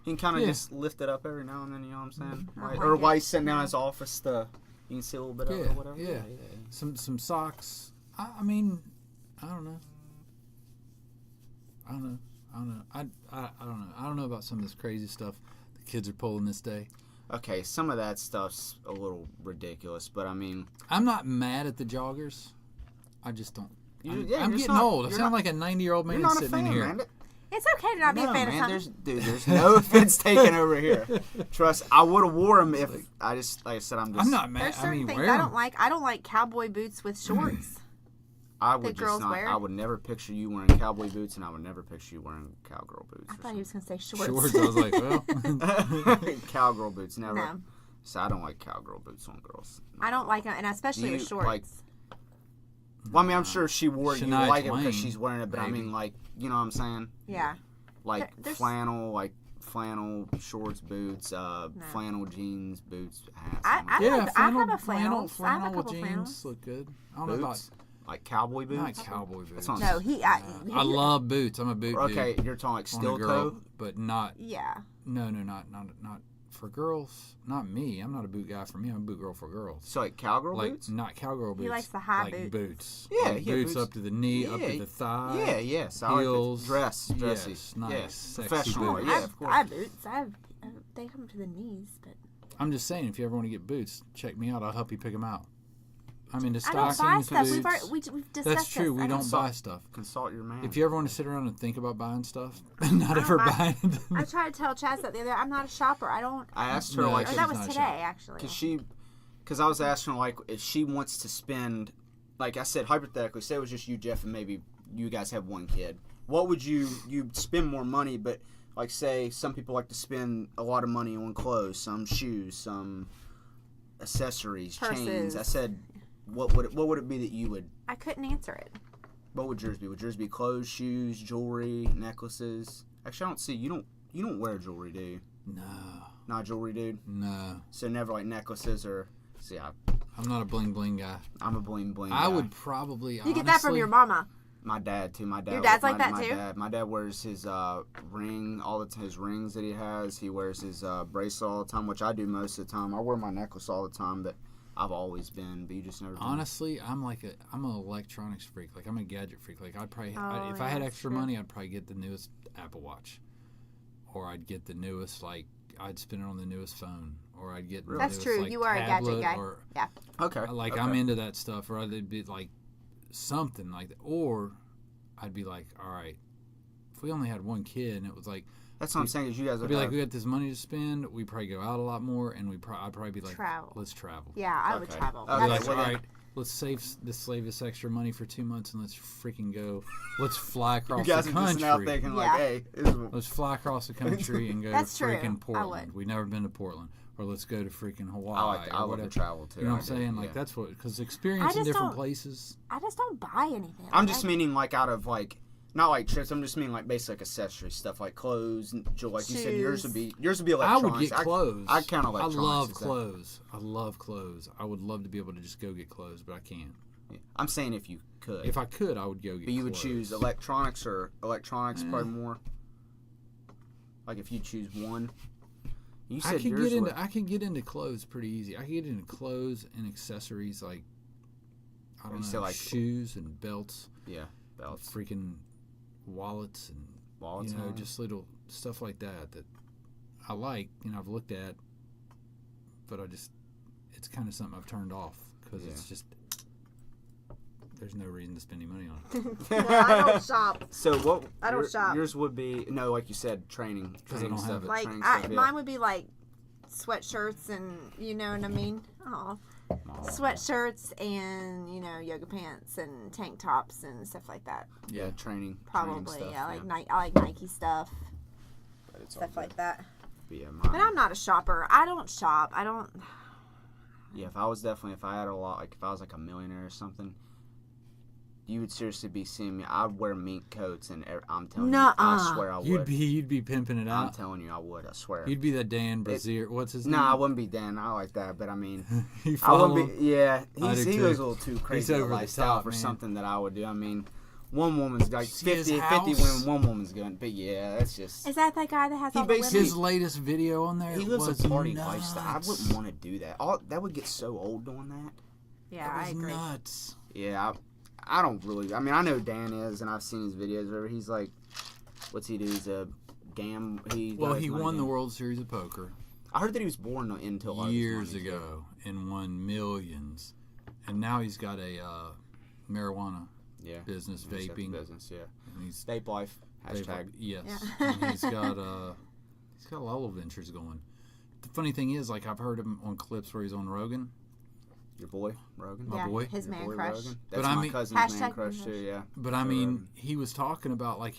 C: He can kind of
B: Yeah.
C: just lift it up every now and then. You know what I'm saying?
A: I
C: Like,
A: like
C: or
A: it.
C: while he's sitting down in his office, you can see a little bit of it or whatever.
B: Yeah. Some socks. I mean, I don't know. I don't know. I don't know. I don't know about some of this crazy stuff the kids are pulling this day.
C: Okay, some of that stuff's a little ridiculous, but I mean,
B: I'm not mad at the joggers. I just don't. I'm
C: you're
B: getting
C: not-
B: old. I
C: you're
B: sound
C: not-
B: like a 90-year-old man
C: you're not a
B: sitting
C: fan,
B: in here.
C: man.
A: It's okay to not be a fan
C: man,
A: of something.
C: there's no offense taken over here. Trust, I would have wore them if I just, like I said,
B: I'm not mad.
A: There's
B: I
A: certain
B: mean,
A: things
B: wear
A: I
B: 'em.
A: don't like. I don't like cowboy boots with shorts.
C: I would
A: that
C: just
A: girls
C: not.
A: wear.
C: I would never picture you wearing cowboy boots, and I would never picture you wearing cowgirl boots.
A: I
C: or
A: thought he was gonna say shorts.
B: Shorts. I was like, well.
C: something. Cowgirl boots, never.
A: No.
C: So I don't like cowgirl boots on girls.
A: I don't like them, and especially
C: You,
A: with shorts.
C: like, Well, I mean, I'm sure she wore it. You
B: Shania
C: like it
B: Twain,
C: because she's wearing it, but I
B: maybe.
C: mean, like, you know what I'm saying?
A: yeah.
C: Like
A: There's-
C: flannel shorts, boots, flannel jeans, boots, hats.
A: I
C: something
B: Yeah,
A: have a flannel. I have a
B: flannel with
A: couple
B: jeans
A: flannels.
B: look good. I don't know about
C: boots, like cowboy boots.
B: not cowboy boots.
C: what I'm
A: No,
B: I love boots. I'm a boot
C: Okay,
B: dude.
C: you're talking like
B: On a
C: steel
B: girl,
C: toe.
B: but not.
A: Yeah.
B: No, not for girls, not me. I'm not a boot guy for me. I'm a boot girl for girls.
C: So like cowgirl
B: Like
C: boots?
B: not cowgirl boots.
A: He likes the high
B: like boots.
C: Yeah,
B: like
C: yeah,
B: boots
C: boots.
B: up to the knee, up
C: Yeah,
B: to the thigh.
C: Yeah, yes. I like
B: Heels.
C: the dressy.
B: Yes, nice,
C: Yeah.
B: sexy
C: Professional.
B: boots.
C: Yeah, of course.
A: I have boots. They come to the knees, but
B: I'm just saying, if you ever want to get boots, check me out. I'll help you pick them out. I'm into
A: I don't buy
B: stockings,
A: stuff.
B: boots.
A: We've discussed
B: That's true.
A: this.
B: We
A: I
B: don't buy stuff.
C: Consult your man.
B: If you ever want to sit around and think about buying stuff, and not
A: don't
B: ever
A: buy-
B: buying it,
A: I tried to tell Chaz that the other. I'm not a shopper. I don't.
C: I asked her
B: No,
C: like,
A: Or
B: she's
A: that was
B: not a
A: today,
B: shopper.
A: actually.
C: because I was asking her like if she wants to spend, like I said hypothetically, say it was just you, Jeff, and maybe you guys have one kid. What would you spend more money? But like say some people like to spend a lot of money on clothes, some shoes, some accessories, chains.
A: Purses.
C: I said, what would it be that you would?
A: I couldn't answer it.
C: What would yours be? Would yours be clothes, shoes, jewelry, necklaces? Actually, I don't see you don't wear jewelry, do you?
B: no,
C: Not jewelry, dude.
B: no.
C: So never like necklaces or. See,
B: I'm not a bling bling guy.
C: I'm a bling bling.
B: I
C: guy.
B: would probably.
A: You get that from your mama.
C: My dad too. My dad.
A: Your dad's
C: my,
A: like that
C: my
A: too?
C: My dad wears his ring his rings that he has. He wears his bracelet all the time, which I do most of the time. I wear my necklace all the time, but I've always been. But you just never. Been.
B: Honestly, I'm an electronics freak. Like I'm a gadget freak. Like I'd probably
A: Oh,
B: if I had
A: yeah,
B: extra
A: true.
B: money, I'd probably get the newest Apple Watch, or I'd get the newest I'd spend it on the newest phone, or I'd get the
A: That's
B: newest,
A: true.
B: like,
A: You are a gadget
B: tablet,
A: guy.
B: Or,
A: Yeah.
C: Okay.
B: like I'm into that stuff, or I'd be like something like that, or I'd be like, all right, if we only had one kid and it was like,
C: That's what I'm saying. Is you guys
B: I'd
C: would
B: be like,
C: have,
B: we got this money to spend, we probably go out a lot more, and I'd probably be like,
A: Travel.
B: let's travel.
A: Yeah, I would
C: Okay.
A: travel.
C: Okay.
B: I'd be
A: That's
B: like,
C: well
B: all
C: then-
B: right, let's save this extra money for 2 months and let's freaking go. Let's fly
C: you
B: across
C: guys
B: the
C: are just now
B: country.
C: thinking
A: Yeah.
C: like, hey, this is
B: Let's fly across the country and go
A: That's
B: to
A: true.
B: freaking
A: I
B: Portland.
A: would.
B: We've never been to Portland. Or let's go to freaking Hawaii.
C: I
B: or
C: love to
B: whatever.
C: travel too.
B: You know what
C: I
B: I'm
C: do,
B: saying? Like
C: yeah.
B: that's what, because experiencing
A: just
B: different
A: don't-
B: places.
A: I just don't buy anything.
C: I'm
A: Like,
C: just meaning like out of like. Not like trips. I'm just meaning like basic accessory stuff, like clothes, and jewelry. Like you said, yours would be
B: I
C: electronics.
B: would get clothes.
C: I count
B: I
C: electronics.
B: love
C: as that.
B: clothes. I love clothes. I would love to be able to just go get clothes, but I can't.
C: Yeah. I'm saying if you could.
B: If I could, I would go get.
C: But you would
B: clothes.
C: choose electronics or electronics probably more. Like if you choose one. You
B: I
C: said
B: could
C: yours
B: get into.
C: was-
B: I can get into clothes pretty easy. I can get into clothes and accessories like. I
C: You
B: don't
C: say,
B: know,
C: like-
B: shoes and belts,
C: Yeah, belts,
B: freaking wallets and
C: wallets.
B: you know,
C: and all
B: just little stuff like that I like. You know, I've looked at, but it's kind of something I've turned off because
C: Yeah.
B: it's just there's no reason to spend any money on it.
A: Yeah, I don't shop.
C: that. So what?
A: I don't shop.
C: Yours would be no, like you said, training.
B: 'Cause I
C: Training
B: don't
C: stuff.
B: have it.
A: Like
C: training stuff, yeah.
A: mine would be like sweatshirts and you know what I mean. Oh, sweatshirts and you know yoga pants and tank tops and stuff like that.
C: Yeah, training.
A: Probably,
C: training stuff,
A: yeah. Like Nike, I like Nike stuff,
C: But it's all
A: stuff like
C: good.
A: that.
C: But yeah,
A: But I'm not a shopper. I don't shop. I don't.
C: Yeah, if I had a lot, like if I was like a millionaire or something, you would seriously be seeing me. I'd wear mink coats, and I'm telling you, I
A: Nuh-uh.
C: swear I would.
B: You'd be pimping it
C: I'm
B: out.
C: telling you, I would. I swear.
B: You'd be that Dan Brazier. What's his
C: No,
B: name?
C: I wouldn't be Dan. I like that, but I mean,
B: You
C: I
B: follow
C: wouldn't
B: him?
C: be. Yeah,
B: I
C: he
B: do
C: goes
B: too.
C: a little too crazy of a
B: over the
C: lifestyle
B: top,
C: for
B: man.
C: something that I would do. I mean, one woman's like
B: See his
C: 50
B: house?
C: women, one woman's going. But yeah, that's just.
A: Is that guy that has
C: He
A: all the
C: basically-
A: women?
B: His latest video on there.
C: He lives
B: was
C: a party
B: nuts.
C: lifestyle. I wouldn't want to do that. That would get so old doing that.
A: Yeah,
B: It
A: I
B: was
A: agree.
B: nuts.
C: Yeah, I don't really. I mean, I know Dan is, and I've seen his videos. Where he's like, what's he do? He's a gam. He
B: Won the World Series of Poker
C: I heard that he was born into a lot of his
B: years
C: money, too.
B: ago and won millions, and now he's got a marijuana
C: Yeah,
B: business,
C: He's got the
B: vaping.
C: business. Yeah,
B: And he's
C: vape life. Hashtag.
B: yes,
A: Yeah.
B: and he's got a lot of ventures going. The funny thing is, like I've heard him on clips where he's on Rogan.
C: Your boy Rogan.
B: My
A: Yeah,
B: boy.
A: his
C: Your
A: man
C: boy
A: crush.
C: Rogan.
B: But
C: That's
B: I
C: my
B: mean-
C: cousin's
A: Hashtag
C: man crush
A: man
C: too. Yeah.
B: But I
C: Joe
B: mean,
C: Rogan.
B: he was talking about like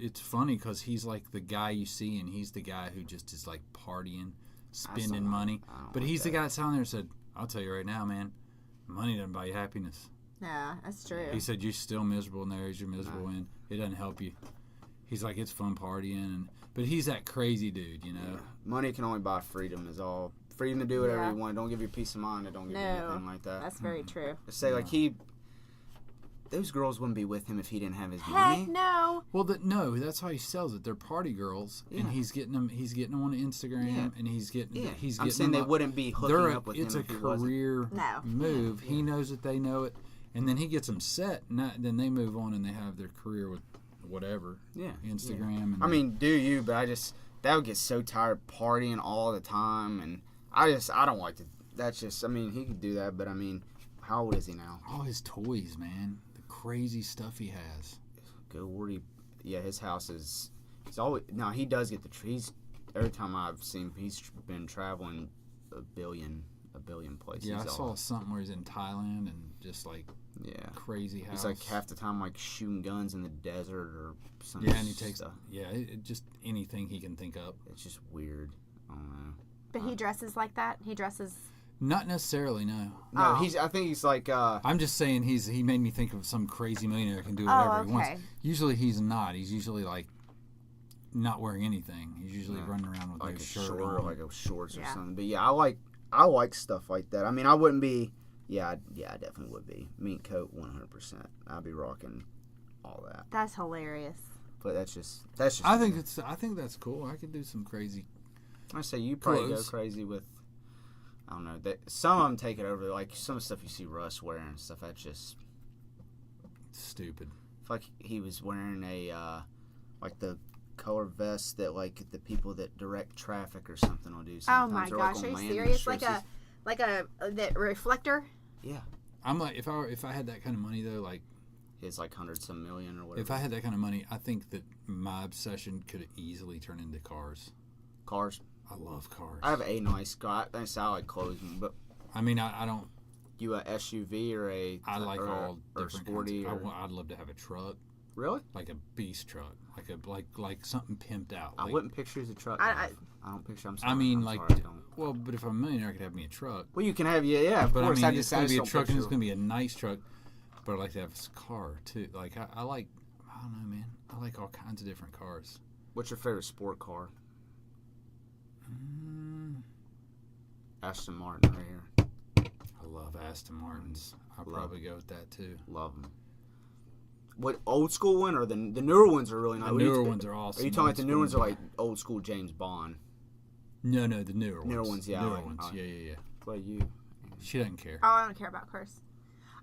B: it's funny because he's like the guy you see, and he's the guy who just is like partying, spending
C: don't-
B: money.
C: I don't
B: But
C: like
B: he's the
C: that.
B: guy that's down there and said, "I'll tell you right now, man, money doesn't buy you happiness."
A: Yeah, that's true.
B: He said, "You're still miserable in the areas you're miserable in. It doesn't help you." He's like, "It's fun partying," but he's that crazy dude, you know.
C: Yeah. Money can only buy freedom. Is all. Freedom to do whatever
A: Yeah.
C: you want. Don't give you peace of mind. It don't give you
A: No,
C: anything like that.
A: That's very true.
C: Say like he. those girls wouldn't be with him if he didn't have his
A: Heck
C: money.
A: no.
B: Well, no, that's how he sells it. They're party girls, and he's getting them. He's getting them on Instagram, and he's getting.
C: Yeah.
B: He's
C: I'm
B: getting
C: saying
B: them
C: they
B: up.
C: wouldn't be hooking up with him
B: It's a
C: if he wasn't.
B: career
A: No.
B: move. He knows that they know it, and then he gets them set. Then they move on and they have their career with whatever.
C: Yeah.
B: Instagram. And
C: I mean, do you? But that would get so tired partying all the time, and I don't like to. That's just. I mean, he could do that, but I mean, how old is he now?
B: all his toys, man. The crazy stuff he has.
C: Go where he. Yeah, his house is. He's always. Now he does get the trees. Every time I've seen, he's been traveling a billion places.
B: Yeah, I saw something where he's in Thailand and just like crazy house.
C: He's like half the time like shooting guns in the desert or something.
B: Yeah, and he takes just anything he can think up.
C: It's just weird. I don't know.
A: But he dresses like that? He dresses...
B: Not necessarily, no.
C: No, I think he's like.
B: I'm just saying he made me think of some crazy millionaire who can do whatever he wants. Usually he's not. He's usually like not wearing anything. He's usually running around with
C: like
B: no
C: a
B: shirt
C: short
B: on.
C: or like a shorts or something. But yeah, I like stuff like that. I mean, I wouldn't be. Yeah, I definitely would be. Mink coat, 100%. I'd be rocking all that.
A: That's hilarious.
C: But that's just.
B: I think that's cool. I could do some crazy.
C: I say you probably
B: clothes.
C: go crazy with. I don't know. Some of them take it over. Like some stuff you see Russ wearing and stuff. That's just
B: stupid.
C: It's like he was wearing a like the color vest that like the people that direct traffic or something will do.
A: Oh
C: Sometimes.
A: my
C: Or,
A: gosh,
C: like,
A: are
C: on
A: you
C: landing
A: serious?
C: strips.
A: Like a that reflector?
C: Yeah.
B: I'm like if I had that kind of money though, like
C: It's like hundreds of million or whatever.
B: if I had that kind of money, I think that my obsession could easily turn into cars.
C: Cars.
B: I love cars.
C: I have a nice car. I like clothes, but
B: I mean, I don't.
C: you a SUV or a?
B: I like all
C: or
B: different
C: sporty.
B: kinds. I'd love to have a truck,
C: Really?
B: like a beast truck, like something pimped out.
C: I
B: Like,
C: wouldn't picture as a truck.
A: I
C: don't picture. I'm sorry.
B: I mean,
C: I'm
B: like,
C: sorry, I don't.
B: well, but if I'm a millionaire, I could have me a truck.
C: Well, you can have yeah. Of
B: But
C: course,
B: I
C: I
B: mean,
C: just
B: it's going to be a
C: don't
B: truck, and it's
C: picture-
B: going to be a nice truck. But I'd like to have a car too. Like I like, I don't know, man. I like all kinds of different cars.
C: What's your favorite sport car? Aston Martin right here.
B: I love Aston Martins. I'll probably go with that too.
C: Love them. What old school one or the newer ones are really nice?
B: The newer ones are awesome.
C: Are you talking like the newer ones are
B: Old
C: like old school James Bond?
B: No, the newer ones.
C: Newer ones, yeah, I
B: Newer
C: like-
B: ones,
C: I like-
B: yeah.
C: What you?
B: She doesn't care.
A: Oh, I don't care about cars.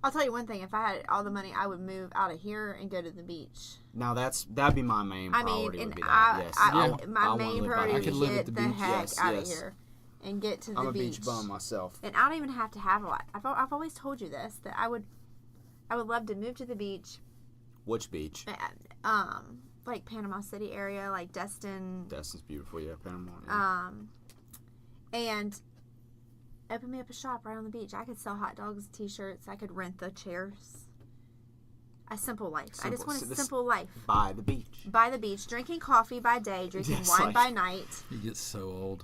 A: I'll tell you one thing. If I had all the money, I would move out of here and go to the beach.
C: Now that'd be my main
A: I
C: priority.
A: mean,
C: would
A: and
C: be that.
A: I,
C: Yes.
A: I,
C: I
A: my
C: wanna
A: main
C: live by
A: priority
B: I
A: is
B: could
A: to
B: live at
A: get
B: the
A: the
B: beach.
A: heck
C: Yes,
A: out
C: yes.
A: of here and get to the
C: I'm a
A: beach.
C: beach bum myself.
A: And I don't even have to have a lot. I've always told you this, that I would love to move to the beach.
C: Which beach?
A: Like Panama City area, like Destin.
C: Destin's beautiful, yeah. Panama. Yeah.
A: And open me up a shop right on the beach. I could sell hot dogs, t-shirts. I could rent the chairs. A simple life. I just want a simple life.
C: By the beach.
A: By the beach, drinking coffee by day, drinking
C: Yes,
A: wine
C: like-
A: by night.
B: You get so old.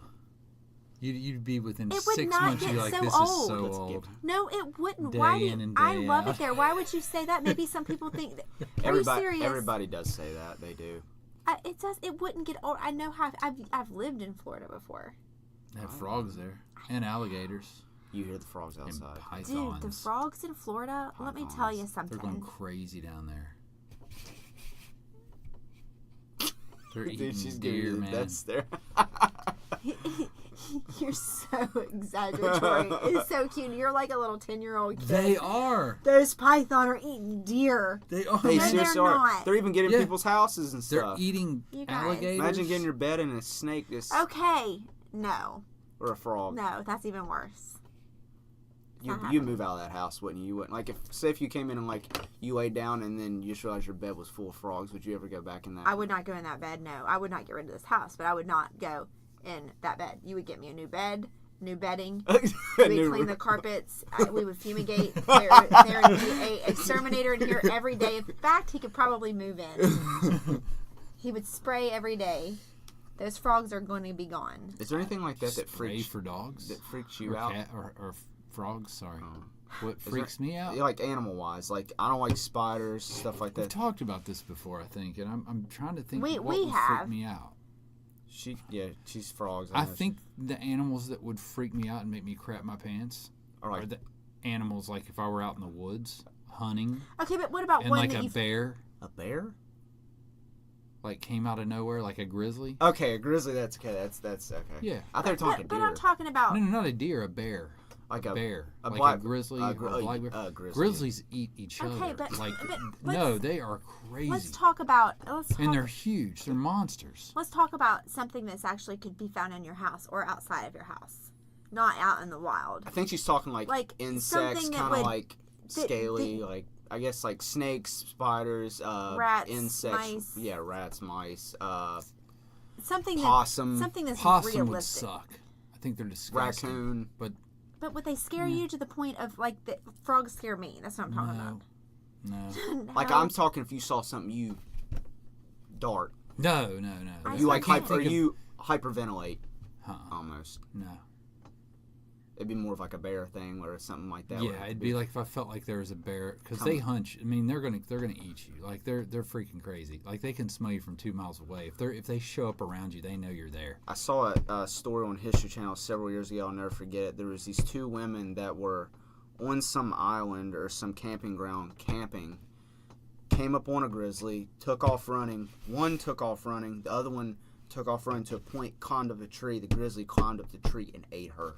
B: You'd be within
A: It would
B: 6
A: not
B: months.
A: get
B: You're like,
A: so
B: this
A: old.
B: is so
C: Let's
B: old.
A: No, it wouldn't.
B: Day
A: Why?
B: in and
A: I
B: day
A: love
B: out.
A: it there. Why would you say that? Maybe some people think that. Are you serious?
C: Everybody does say that. They do.
A: It does. It wouldn't get old. I know how. I've lived in Florida before.
B: They have frogs there and alligators
C: You hear the frogs
B: and
C: outside.
B: pythons.
A: Dude, the frogs in Florida. Let me tell you
B: They're going
A: something.
B: crazy down there. They're
C: Dude,
B: eating
C: she's
B: deer,
C: giving you
B: man.
C: that's there.
A: You're so exaggeratory. It's so cute. You're like a little 10-year-old kid.
B: They are.
A: Those python are eating deer.
B: They are.
C: They
A: No,
C: seriously
A: they're
C: are.
A: not.
C: They're even getting
B: Yeah.
C: people's houses and
B: They're
C: stuff.
B: eating
A: You guys.
B: alligators.
C: Imagine getting your bed and a snake just
A: Okay. No.
C: or a frog.
A: No, that's even worse.
C: You move out of that house, wouldn't you? You wouldn't. Like, if you came in and, like, you laid down and then you just realized your bed was full of frogs, would you ever go back in that?
A: I would not go in that bed. No, I would not get rid of this house, but I would not go in that bed. You would get me a new bed, new bedding. We would clean the carpets. We would fumigate. There would be a exterminator in here every day. In fact, he could probably move in. He would spray every day. Those frogs are going to be gone.
C: Is there anything like that
B: Spray for dogs?
C: that freaks you
B: or
C: out?
B: Cat, or frogs, sorry. What
C: there-
B: freaks me out?
C: Yeah, like animal-wise, like I don't like spiders, stuff like
B: We've
C: that.
B: talked about this before, I think, and I'm trying to think
A: We
B: what would
A: have.
B: freak me out.
C: She's frogs.
B: I
C: know
B: think the animals that would freak me out and make me crap my pants
C: All
B: are
C: right.
B: the animals like if I were out in the woods hunting,
A: Okay, but what about
B: and
A: one
B: like
A: that
B: a
A: you...
B: bear
C: A bear?
B: like came out of nowhere, like a grizzly.
C: Okay, a grizzly. That's okay. That's okay.
B: Yeah.
C: I thought they were talking
A: But
C: deer.
A: I'm talking about...
B: No, not a deer, a bear.
C: Like
B: A bear,
C: a
B: like
C: black-
B: a grizzly or a black bear.
C: grizzly.
B: Grizzlies eat each
A: Okay,
B: other.
A: but-
B: Like,
A: but
B: no,
A: let's-
B: they are crazy,
A: Let's talk about...
B: and they're huge. They're monsters.
A: Let's talk about something that's actually could be found in your house or outside of your house. Not out in the wild.
C: I think she's talking like insects,
A: something that
C: kind of
A: would-
C: like scaly, like I guess like snakes, spiders,
A: rats,
C: insects.
A: mice.
C: Yeah, rats, mice,
A: Something
C: possum,
A: something that's
B: Possum would
A: realistic.
B: suck. I think they're disgusting.
C: raccoon.
A: But would they scare you to the point of like the frogs scare me? That's what I'm talking about.
B: No.
C: Like
A: How-
C: I'm talking if you saw something you dart,
B: No.
C: you like
B: I can't think of-
C: you hyperventilate
B: Uh-uh.
C: almost.
B: No.
C: It'd be more of like a bear thing or something like that.
B: Yeah, it'd be like if I felt like there was a bear, because
C: Come
B: they
C: on.
B: hunch. I mean, they're gonna eat you. Like they're freaking crazy. Like they can smell you from 2 miles away. If they show up around you, they know you're there.
C: I saw a story on History Channel several years ago. I'll never forget it. There was these two women that were on some island or some camping ground camping. Came up on a grizzly, took off running. One took off running. The other one took off running to a point, climbed up a tree. The grizzly climbed up the tree and ate her.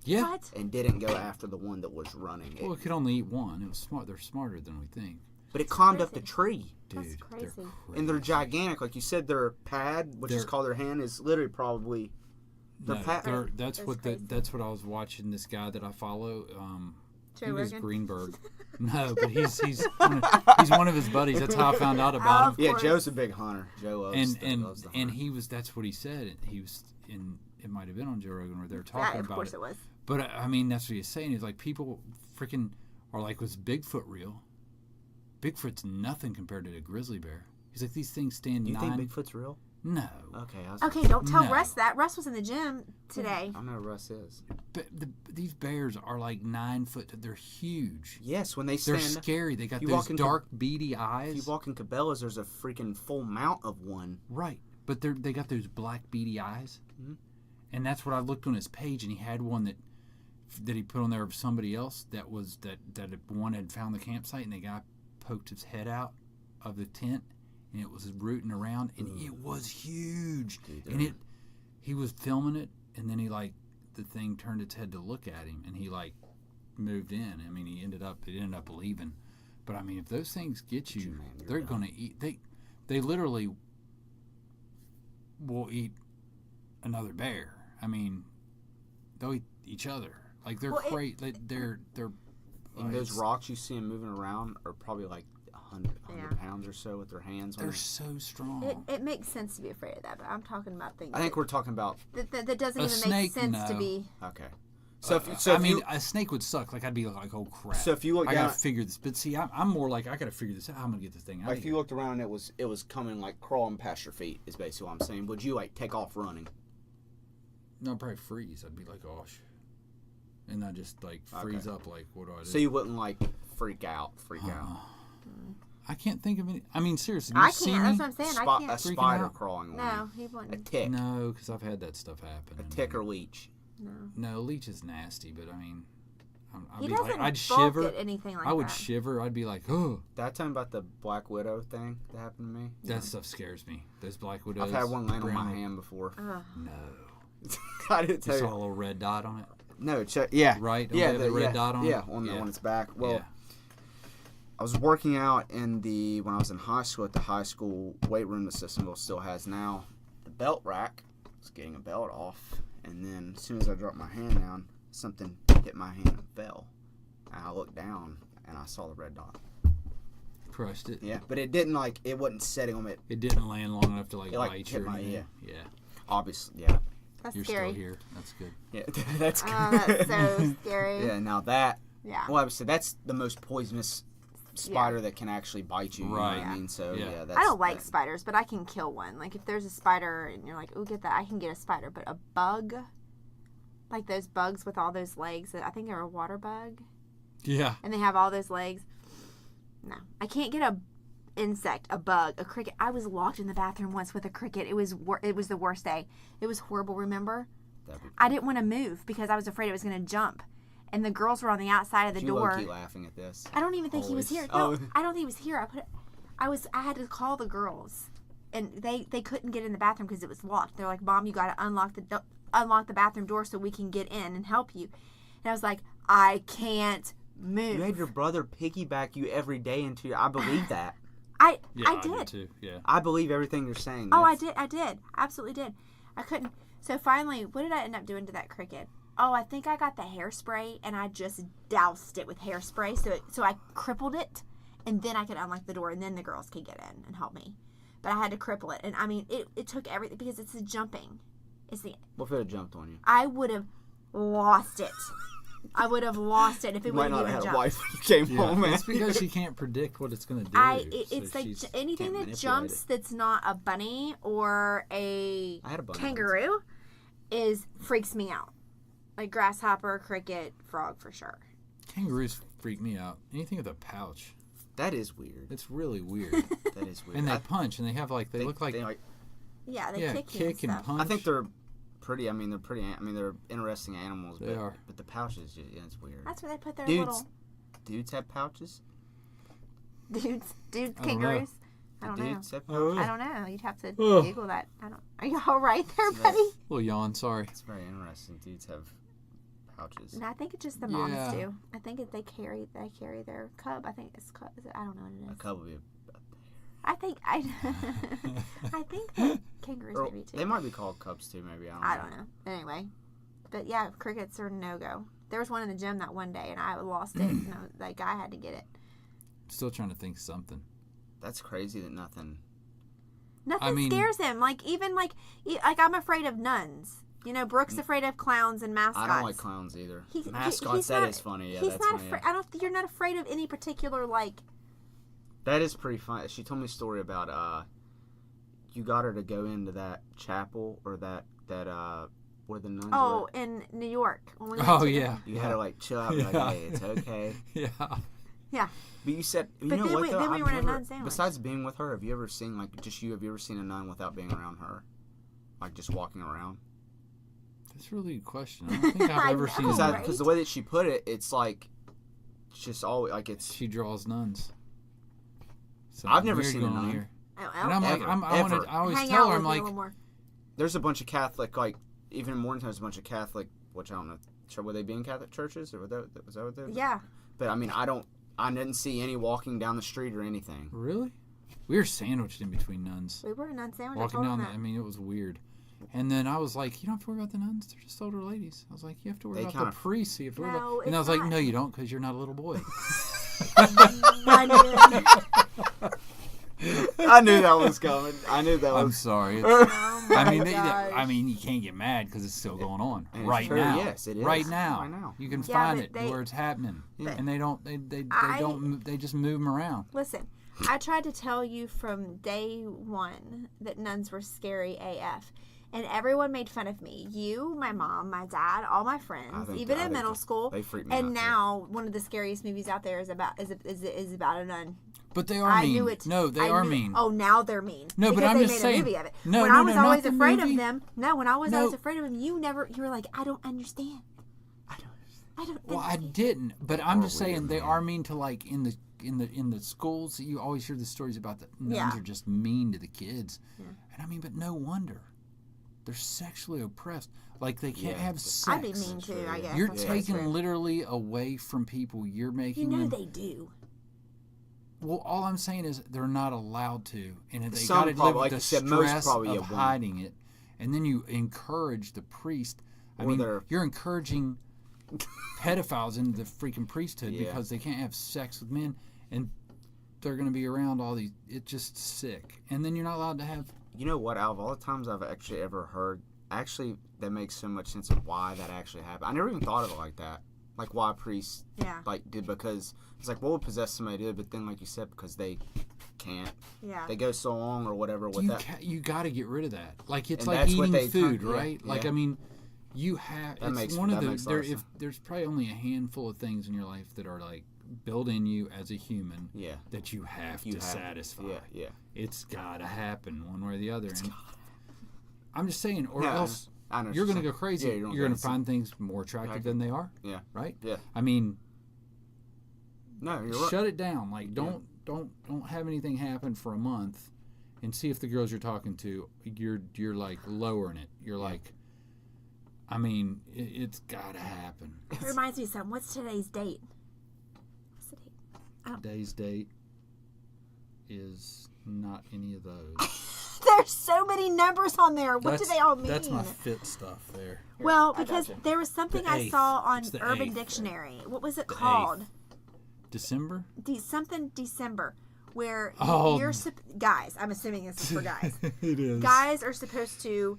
B: Yeah.
A: What?
C: And didn't go after the one that was running.
B: Well, it could only eat one. It was smart. They're smarter than we think,
C: But it climbed up
A: crazy.
C: the tree.
B: dude.
A: That's crazy.
B: They're crazy.
C: And they're gigantic. Like you said, their pad, which is
B: They're-
C: called their hand, is literally probably their
B: No,
C: pad.
B: that's what
A: crazy.
B: that's what I was watching. This guy that I follow,
A: Joe
B: he was
A: Rogan?
B: Greenberg. No, but he's one of his buddies. That's how I found out about him.
A: Of
C: Yeah,
A: course.
C: Joe's a big hunter. Joe loves loves the
B: And
C: hunt.
B: he was. That's what he said. He was in. It might have been on Joe Rogan where they were talking
A: Yeah, of
B: about
A: course
B: it.
A: it was.
B: But I mean, that's what he's saying. He's like, people freaking are like, was Bigfoot real? Bigfoot's nothing compared to a grizzly bear. He's like, these things stand
C: Do you
B: 9.
C: think Bigfoot's real?
B: No.
C: Okay.
A: Okay, don't tell
B: No.
A: Russ that. Russ was in the gym today.
C: I know who Russ is.
B: But these bears are like 9 foot. They're huge.
C: Yes, when they
B: They're
C: stand.
B: scary. They got
C: You
B: those
C: walk into-
B: dark, beady
C: If
B: eyes.
C: you walk in Cabela's, there's a freaking full mount of one.
B: Right. But they got those black, beady eyes.
C: Mhm.
B: And that's what I looked on his page, and he had one that he put on there of somebody else that was that one had found the campsite, and the guy poked his head out of the tent, and it was rooting around, and it was huge.
C: Dude,
B: And he was filming it, and then the thing turned its head to look at him, and he moved in. I mean, it ended up leaving. But I mean, if those things get you,
C: Man, you're
B: they're
C: done.
B: gonna eat. They literally will eat another bear. I mean, they'll eat each other. Like they're
A: Well,
B: great. They're
C: And those
B: it's-
C: rocks you see them moving around are probably like 100
A: Yeah.
C: pounds or so with their hands on
B: They're
C: them.
B: so strong.
A: It makes sense to be afraid of that, but I'm talking about things
C: I think we're talking about.
A: that doesn't
B: A
A: even
B: snake,
A: make sense to
B: no.
A: be.
C: Okay. So
B: I mean, a snake would suck. Like I'd be like, oh crap.
C: So if you look
B: I
C: down,
B: gotta figure this. But see, I'm more like I gotta figure this out. How I'm gonna get this thing out.
C: like
B: of
C: if you looked around and it was coming like crawling past your feet is basically what I'm saying. Would you like take off running?
B: No, I'd probably freeze. I'd be like, gosh. And I just like freeze up. Like, what do I do?
C: So you wouldn't like freak out.
B: I can't think of any. I mean, seriously,
A: I
B: you see
A: can't.
B: me?
A: That's what I'm saying. I
C: A
A: can't.
B: Freaking
C: spider
B: out?
C: crawling on
A: No, he
C: you. A
A: wouldn't.
C: tick.
B: No, because I've had that stuff happen.
C: A
B: and-
C: tick or leech.
A: No.
B: No, leech is nasty, but I mean, I'd
A: He
B: be
A: doesn't
B: like, I'd
A: balk
B: shiver.
A: at anything like
B: I would
A: that.
B: shiver. I'd be like, oh,
C: Did I tell you about the Black Widow thing that happened to me?
B: that stuff scares me. Those black widows.
C: I've had one land on my
B: brown-
C: hand before.
A: Ugh.
B: No,
C: I didn't
B: you
C: tell
B: saw
C: you.
B: a little red dot on it.
C: No, check. Yeah.
B: Right? Don't
C: Yeah,
B: they have the red
C: yeah,
B: dot on
C: yeah,
B: it?
C: on its back. Well,
B: Yeah.
C: I was working out when I was in high school at the high school weight room the Sissonville still has now. The belt rack was getting a belt off, and then as soon as I dropped my hand down, something hit my hand and fell. And I looked down and I saw the red dot.
B: Crushed it.
C: Yeah, but it didn't it wasn't setting on it.
B: It didn't land long enough to
C: It,
B: bite
C: hit
B: you. or
C: my
B: anything.
C: yeah.
B: Yeah.
C: Obviously, yeah,
A: That's
B: You're
A: scary.
B: still here. That's good.
C: yeah. That's good.
A: Oh, that's so scary.
C: Yeah, now that.
A: Yeah.
C: Well, obviously that's the most poisonous spider that can actually bite you. You know
B: Right.
C: what I mean? So
B: Yeah.
C: yeah, that's.
A: I don't like
C: that.
A: spiders, but I can kill one. Like if there's a spider and you're like, "Oh, get that," I can get a spider. But a bug, like those bugs with all those legs, I think they're a water bug,
B: Yeah.
A: and they have all those legs. No, I can't get a insect, a bug, a cricket. I was locked in the bathroom once with a cricket. It was the worst day. It was horrible. Remember?
C: That'd be-
A: I didn't want to move because I was afraid it was going to jump. and the girls were on the outside of the door.
C: You laughing at this.
A: I don't even think he was here. No, I don't think he was here. I had to call the girls, and they couldn't get in the bathroom because it was locked. They're like, "Mom, you got to unlock the bathroom door so we can get in and help you." And I was like, "I can't move."
C: You had your brother piggyback you every day into. I believe that.
A: I
B: I
A: did
B: too. Yeah.
C: I believe everything you're saying.
A: Oh, I did, absolutely did. I couldn't. So finally, what did I end up doing to that cricket? Oh, I think I got the hairspray and I just doused it with hairspray, so I crippled it, and then I could unlock the door, and then the girls could get in and help me. But I had to cripple it, and I mean, it took everything because it's the jumping.
C: What if it had jumped on you?
A: I would have lost it. I would have lost it if it would have
C: had
A: jumped.
C: a wife when you came home, man.
B: It's because she can't predict what it's going to do.
A: It's
B: so
A: like
B: she's-
A: anything
C: can't
A: that
C: manipulate
A: jumps
C: it.
A: that's not a bunny or
C: I had a bunny
A: kangaroo freaks me out. Like grasshopper, cricket, frog for sure.
B: Kangaroos freak me out. Anything with a pouch.
C: That is weird.
B: It's really weird.
C: That is weird.
B: And they punch, and they have like, they look like,
A: Yeah, they kick you
B: and
A: stuff.
B: punch.
C: I think they're pretty. I mean, they're interesting animals.
B: They are.
C: But the pouches, it's weird.
A: That's where they put their
C: Dudes have pouches.
A: dudes
B: I don't know.
A: kangaroos. I don't know.
C: Dudes have pouches.
A: I don't know. You'd have to Google that. I don't. Are you all right there, buddy?
B: Little yawn, sorry.
C: It's very interesting. Dudes have pouches.
A: No, I think it's just the moms
B: Yeah.
A: do. I think they carry their cub. I think it's cub. I don't know what it
C: A
A: is.
C: cub would be.
A: I think I think that kangaroos
C: Or
A: maybe too.
C: they might be called cubs too. Maybe
A: I don't know. Anyway, but yeah, crickets are no go. There was one in the gym that one day, and I lost it. And that guy had to get it.
B: Still trying to think of something.
C: That's crazy that nothing.
A: Nothing scares him. Like even like I'm afraid of nuns. You know, Brooke's afraid of clowns and mascots.
C: I don't like clowns either. Mascots,
A: he's
C: that
A: not-
C: is funny. Yeah,
A: he's
C: that's
A: not
C: funny.
A: afraid. I don't. You're not afraid of any particular like.
C: That is pretty fun. She told me a story about you got her to go into that chapel or that where the nuns
A: Oh,
C: were.
A: in New York. When we went
B: Oh,
A: to-
B: yeah.
C: You had to like chill out, and be like,
B: Yeah.
C: hey, it's okay.
B: Yeah.
A: Yeah.
C: But you said, you
A: But
C: know
A: then
C: what
A: we-
C: though?
A: then we
C: I've
A: were in a
C: never-
A: nun sandwich.
C: Besides being with her, have you ever seen have you ever seen a nun without being around her, like just walking around?
B: That's a really good question. I don't think I've
A: I
B: ever
A: know,
B: seen
C: Because
B: that.
A: right?
C: the way that she put it, it's like it's just always like it's.
B: She draws nuns.
C: I've never
B: Weird
C: seen a
B: going on
C: nun.
B: here.
A: Oh,
B: And I'm like,
C: Ever,
B: I
C: ever.
B: always
A: hang
B: tell
A: out
B: her,
A: with
B: I'm
A: me
B: like,
A: a little more.
C: There's a bunch of Catholic, like even in Morgantown, there's a bunch of Catholic, which I don't know. Were they being Catholic churches or was that what they?
A: Yeah.
C: But I mean, I didn't see any walking down the street or anything.
B: really? We were sandwiched in between nuns.
A: We were in nun sandwich.
B: Walking
A: I told
B: down
A: him
B: that. I mean, it was weird. And then I was like, you don't have to worry about the nuns. They're just older ladies. I was like, you have to worry
C: They
B: about
C: kinda-
B: the priests. You have to worry
A: No,
B: about... And I
A: it's
B: was like,
A: not.
B: no, you don't, because you're not a little boy.
A: I knew.
C: I knew that was coming. I knew that
B: I'm
C: was.
B: sorry.
A: Oh my
B: I mean,
A: gosh.
B: you can't get mad because it's still going on
C: And it's
B: right
C: true,
B: now.
C: yes, it is.
B: Right now.
C: Right now.
B: You can
A: Yeah,
B: find
A: but
B: it
A: they-
B: where it's happening,
C: Yeah.
B: and they don't. They just move them around.
A: Listen, I tried to tell you from day one that nuns were scary AF. And everyone made fun of me. You, my mom, my dad, all my friends, even in middle school.
C: They freak me
A: And
C: out,
A: now one of the scariest movies out there is about a nun.
B: But they are
A: I
B: mean.
A: knew it.
B: No, they
A: I
B: are
A: knew-
B: mean.
A: Oh, now they're mean.
B: No, but
A: because
B: I'm
A: they
B: just
A: made
B: saying-
A: a movie of it.
B: No,
A: when
B: no,
A: I was
B: no, not
A: always
B: the
A: afraid
B: movie.
A: of them. No, when I was
B: No.
A: always afraid of them, you were like, I don't understand. I don't.
B: Well, I
A: understand.
B: didn't. But I'm
C: Or
B: just saying
C: weird,
B: they
C: man.
B: are mean to like in the schools. You always hear the stories about the nuns
A: Yeah.
B: are just mean to the kids.
A: Yeah.
B: And I mean, but no wonder. They're sexually oppressed. Like they can't
C: Yeah,
B: have
C: but-
B: sex.
A: I'd be mean too, I guess.
B: You're
A: That's
B: taking
A: true.
B: literally away from people. You're
A: You
B: making
A: know
B: them.
A: they do.
B: Well, all I'm saying is they're not allowed to, and they
C: Some
B: got to live
C: probably,
B: with
C: like
B: the
C: you said, most
B: stress
C: probably
B: of
C: you won't.
B: hiding it, and then you encourage the priest. I
C: Or
B: mean,
C: they're-
B: you're encouraging pedophiles into the freaking priesthood
C: Yeah.
B: because they can't have sex with men, and they're going to be around all these. It's just sick, and then you're not allowed to have.
C: You know what? Out of all the times I've actually ever heard, that makes so much sense of why that actually happened. I never even thought of it like that. Like why priests
A: Yeah.
C: did, because it's like what would possess somebody to do, but then like you said, because they can't.
A: Yeah.
C: They go so long or whatever with that.
B: You got to get rid of that. Like it's
C: And
B: like
C: that's what
B: eating
C: they
B: food,
C: yeah,
B: right? Like
C: yeah.
B: I mean, you have.
C: That
B: It's
C: makes-
B: one of
C: that
B: the
C: makes a lot
B: there.
C: of
B: If
C: sense.
B: there's probably only a handful of things in your life that are like built in you as a human
C: Yeah.
B: that you have
C: You
B: to
C: have-
B: satisfy.
C: Yeah, yeah.
B: It's got to happen one way or the other. And I'm just saying, or
C: Yeah.
B: else
C: I know.
B: you're going to go crazy.
C: Yeah,
B: you're going to find things more attractive than they are.
C: Yeah.
B: Right?
C: Yeah.
B: I mean,
C: no, you're right.
B: shut it down. Like, don't have anything happen for a month, and see if the girls you're talking to, you're like lowering it. You're like, I mean, it's got to happen.
A: It reminds me of something. What's today's date? What's the date?
B: Today's date is not any of those.
A: There's so many numbers on there. What do they all mean?
B: That's my fit stuff there.
A: Well, because there was something
B: The
A: I
B: 8th.
A: saw on
B: It's the
A: Urban
B: 8th.
A: Dictionary. What was it
B: The
A: called?
B: 8th. December?
A: Something December. Where
B: Oh.
A: you're guys, I'm assuming this is for guys.
B: It is.
A: Guys are supposed to,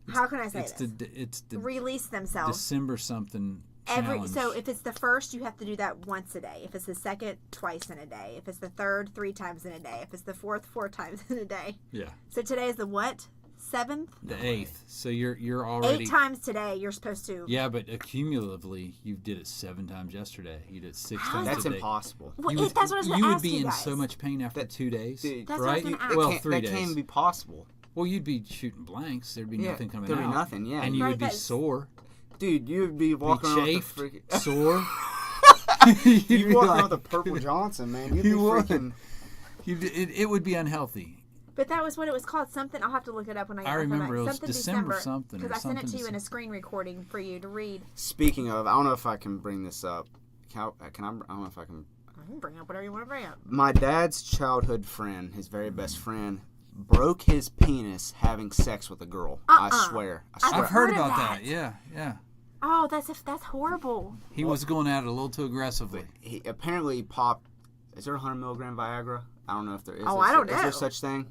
A: how can I say
B: It's
A: this?
B: it's the
A: Release themselves.
B: December something challenge.
A: So if it's the first, you have to do that once a day. If it's the second, twice in a day. If it's the third, 3 times in a day. If it's the fourth, 4 times in a day.
B: Yeah.
A: So today is the what? 7th?
B: The 8th. So you're already
A: 8 times today you're supposed to.
B: Yeah, but accumulatively you did it 7 times yesterday. You did it 6
A: How
B: times
C: That's
B: today.
C: impossible.
A: Well,
B: You would,
A: that's what I was going
B: you
A: to
B: would
A: ask
B: be
A: you
B: in
A: guys.
B: so much pain after 2 days,
C: Dude,
A: That's what I was
B: right?
A: gonna ask.
B: Well,
C: that
B: 3 days.
C: can't be possible.
B: Well, you'd be shooting blanks. There'd be nothing coming
C: there'd
B: out.
C: be nothing, yeah.
B: And you
A: Right,
B: would be
A: that's-
B: sore.
C: Dude, you would be walking around with
B: chafed,
C: the freaking...
B: sore.
C: You'd
B: You'd
C: be
B: be
C: walking
B: like-
C: around with a Purple Johnson, man. You'd be
B: You would.
C: freaking...
B: It would be unhealthy.
A: But that was what it was called. Something, I'll have to look it up when I get
B: I
A: back.
B: remember it was
A: something
B: December something or
A: Because I sent it
B: something
A: to you in a
B: December.
A: screen recording for you to read.
C: Speaking of, I don't know if I can bring this up. Can I don't know if I can...
A: I can bring up whatever you want to bring up.
C: My dad's childhood friend, his very best friend, broke his penis having sex with a girl. I swear. I swear.
A: I've heard of
B: about
A: that.
B: that. Yeah.
A: Oh, that's horrible.
B: He was going at it a little too aggressively.
C: He apparently popped... Is there 100 milligram Viagra? I don't know if there is.
A: Oh, I don't
C: Is
A: know.
C: there such thing?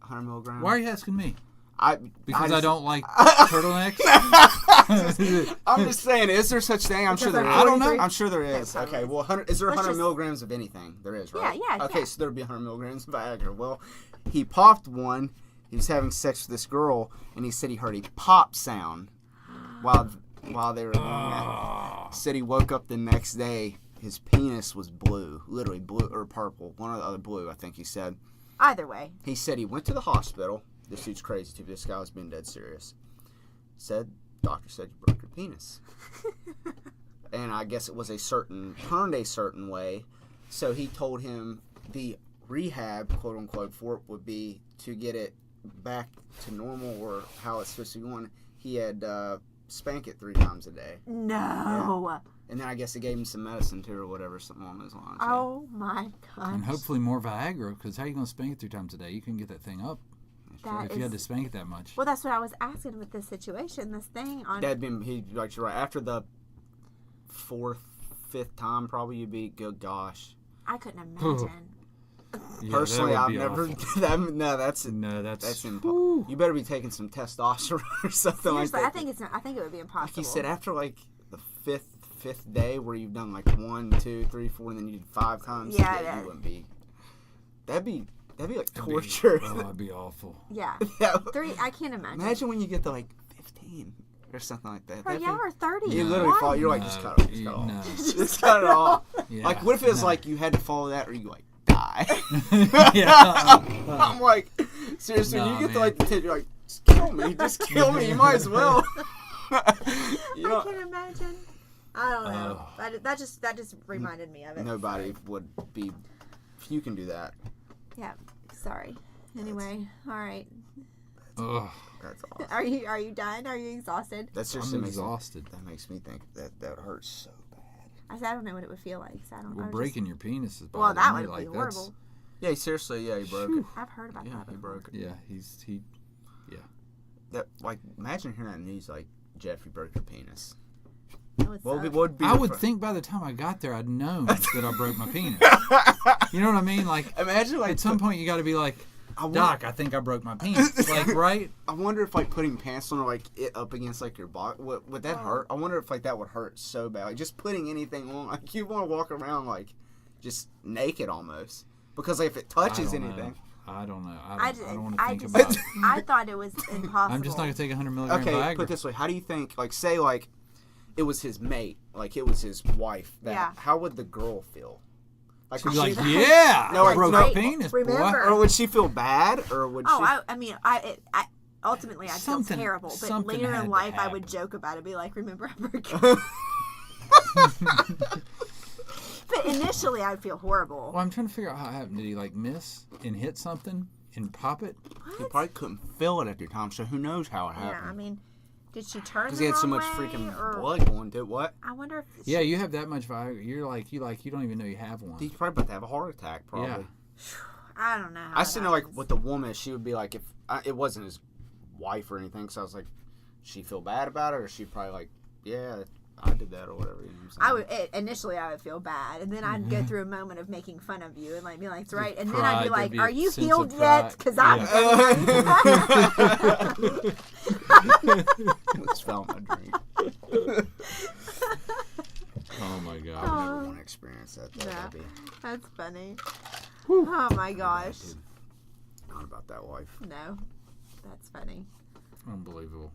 C: 100 milligram?
B: Why are you asking me?
C: just-
B: Because I don't like turtlenecks?
C: I'm just saying, is there such thing? I'm sure there is.
A: I don't know.
C: I'm sure there is.
A: probably
C: Okay,
A: is.
C: well, is there
A: Let's
C: 100
A: just-
C: milligrams of anything? There is, right?
A: Yeah,
C: Okay,
A: yeah.
C: so there'd be 100 milligrams of Viagra. Well, he popped one. He was having sex with this girl, and he said he heard a pop sound while they were doing that. Said he woke up the next day. His penis was blue, literally blue or purple. One or the other blue, I think he said.
A: Either way.
C: He said he went to the hospital. This dude's crazy too. This guy was being dead serious. Doctor said you broke your penis. And I guess it was turned a certain way. So he told him the rehab, quote unquote, for it would be to get it back to normal or how it's supposed to be going. He had spank it 3 times a day.
A: No.
C: And then I guess they gave him some medicine too or whatever, something along those lines.
A: Oh my gosh.
B: And hopefully more Viagra, because how are you going to spank it 3 times a day? You can get that thing up if you had to spank it that much.
A: Well, that's what I was asking with this situation, this thing on.
C: That'd been, like you're right, after the 4th, 5th time probably you'd be, good gosh.
A: I couldn't imagine.
B: Yeah,
C: Personally,
B: that
C: I've
B: would be
C: never.
B: awful.
C: That's impossible. You better be taking some testosterone or something
A: Seriously,
C: like that.
A: I think it would be impossible.
C: Like you said, after like the fifth day where you've done like 1, 2, 3, 4, and then you did 5 times.
A: Yeah,
C: you wouldn't be. That'd be like torture.
B: That'd be awful.
A: Yeah. 3. I can't imagine.
C: Imagine when you get to like 15 or something like that.
A: Or 30.
C: You literally fall. You're like, just cut it. Just cut it off.
B: No.
C: Just cut it off.
B: Yeah,
C: Like, what if it was
B: no.
C: like you had to follow that, or you like die?
B: Yeah.
C: I'm like, seriously,
B: Nah,
C: when you get to
B: man.
C: like the tip, you're like, just kill me, just kill me. You might as well. You
A: I
C: know,
A: can't imagine. I don't know. That just reminded me of it.
C: nobody would be. You can do that.
A: Yeah. Sorry. Anyway, all right.
B: Ugh,
C: That's awesome.
A: Are you done? Are you exhausted?
C: That's
B: I'm
C: just
B: exhausted.
C: That makes me think that hurts so bad.
A: I said I don't know what it would feel like. So I don't.
B: Well,
A: I was
B: breaking your penis is
A: Just, well,
B: bothering
A: that
B: me.
A: would
B: Like,
A: be horrible.
C: Yeah, seriously. Yeah, he broke it.
A: I've heard about
C: Yeah,
A: that.
C: he broke it.
B: Yeah, he.
C: That like, imagine hearing that news like, Jeff, you broke your penis.
A: It would
C: What
A: suck.
C: would be?
B: I
C: the
B: would
C: fir-
B: think by the time I got there, I'd known that I broke my penis. You know what I mean? Like,
C: Imagine like
B: at some point, you got to be like, Doc, I think I broke my penis. Like, right?
C: I wonder if like putting pants on or like it up against like your body would that hurt? I wonder if like that would hurt so bad. Like just putting anything on, like you want to walk around like just naked almost because like if it touches
B: I don't
C: anything.
B: know. I don't know.
A: I
B: don't want to think
A: just,
B: about it.
A: I thought it was impossible.
B: I'm just not going to take 100 milligram
C: Okay,
B: Viagra.
C: put it this way: how do you think? Like say like it was his mate, like it was his wife.
A: Yeah.
C: How would the girl feel? Like
B: She'd
C: would
B: be like,
C: she-
B: yeah,
C: No,
B: I broke
C: no.
B: my penis, boy.
A: Remember-
C: or would she feel bad, or would she?
A: Oh, I mean, ultimately I'd
B: Something-
A: feel terrible. But
B: something
A: later
B: had
A: in
B: to
A: life, I would
B: happen.
A: joke about it, be like, "Remember I broke." But initially, I'd feel horrible.
B: Well, I'm trying to figure out how it happened. Did he like miss and hit something and pop it?
C: He
A: What?
C: probably couldn't feel it at the time, so who knows how it
A: Yeah, I
C: happened.
A: mean, did she turn?
C: Because
A: the
C: he had so
A: wrong
C: much
A: way,
C: freaking
A: or-
C: blood going to it. What?
A: I wonder if.
B: Yeah, you have that much Viagra. You don't even know you have one.
C: He's probably about to have a heart attack, probably.
B: Yeah.
A: I don't know. How
C: I
A: it
C: still know, like,
A: happens.
C: with the woman, she would be like, if it wasn't his wife or anything, so I was like, she feel bad about it, or she probably like, yeah, I did that, or whatever. You know what I'm saying?
A: Initially I would feel bad, and then I'd go through a moment of making fun of you and like be like, "It's right," and then
B: pride,
A: I'd be
B: there'd
A: like,
B: be
A: "Are
B: a
A: you
B: sense of
A: healed
B: pride.
A: yet?" Because I'm.
C: Let's fell my drink.
B: Oh my
C: I
B: god.
C: would never want to experience that. Though.
A: No.
C: That'd be
A: That's funny. Oh my gosh.
C: dude. Not about that wife.
A: No, that's funny.
B: Unbelievable.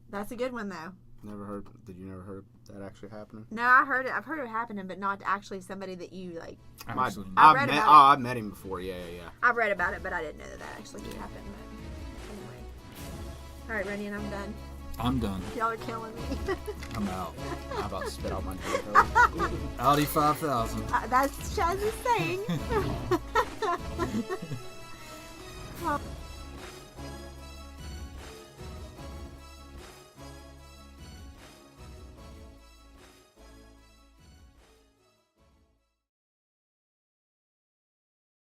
A: That's a good one though.
C: Never heard. Did you never heard that actually happening?
A: No, I heard it. I've heard it happening, but not actually somebody that you like.
B: Actually,
A: I
C: I've
A: read
C: met.
A: about
C: Oh, I've met him before. Yeah.
A: I've read about it, but I didn't know that actually did happen. But anyway. All right, Rennie, and I'm done.
B: I'm done.
A: Y'all are killing me.
B: I'm out.
C: I'm about to spit out my drink.
B: Audi 5000.
A: That's Chaz's saying. Oh.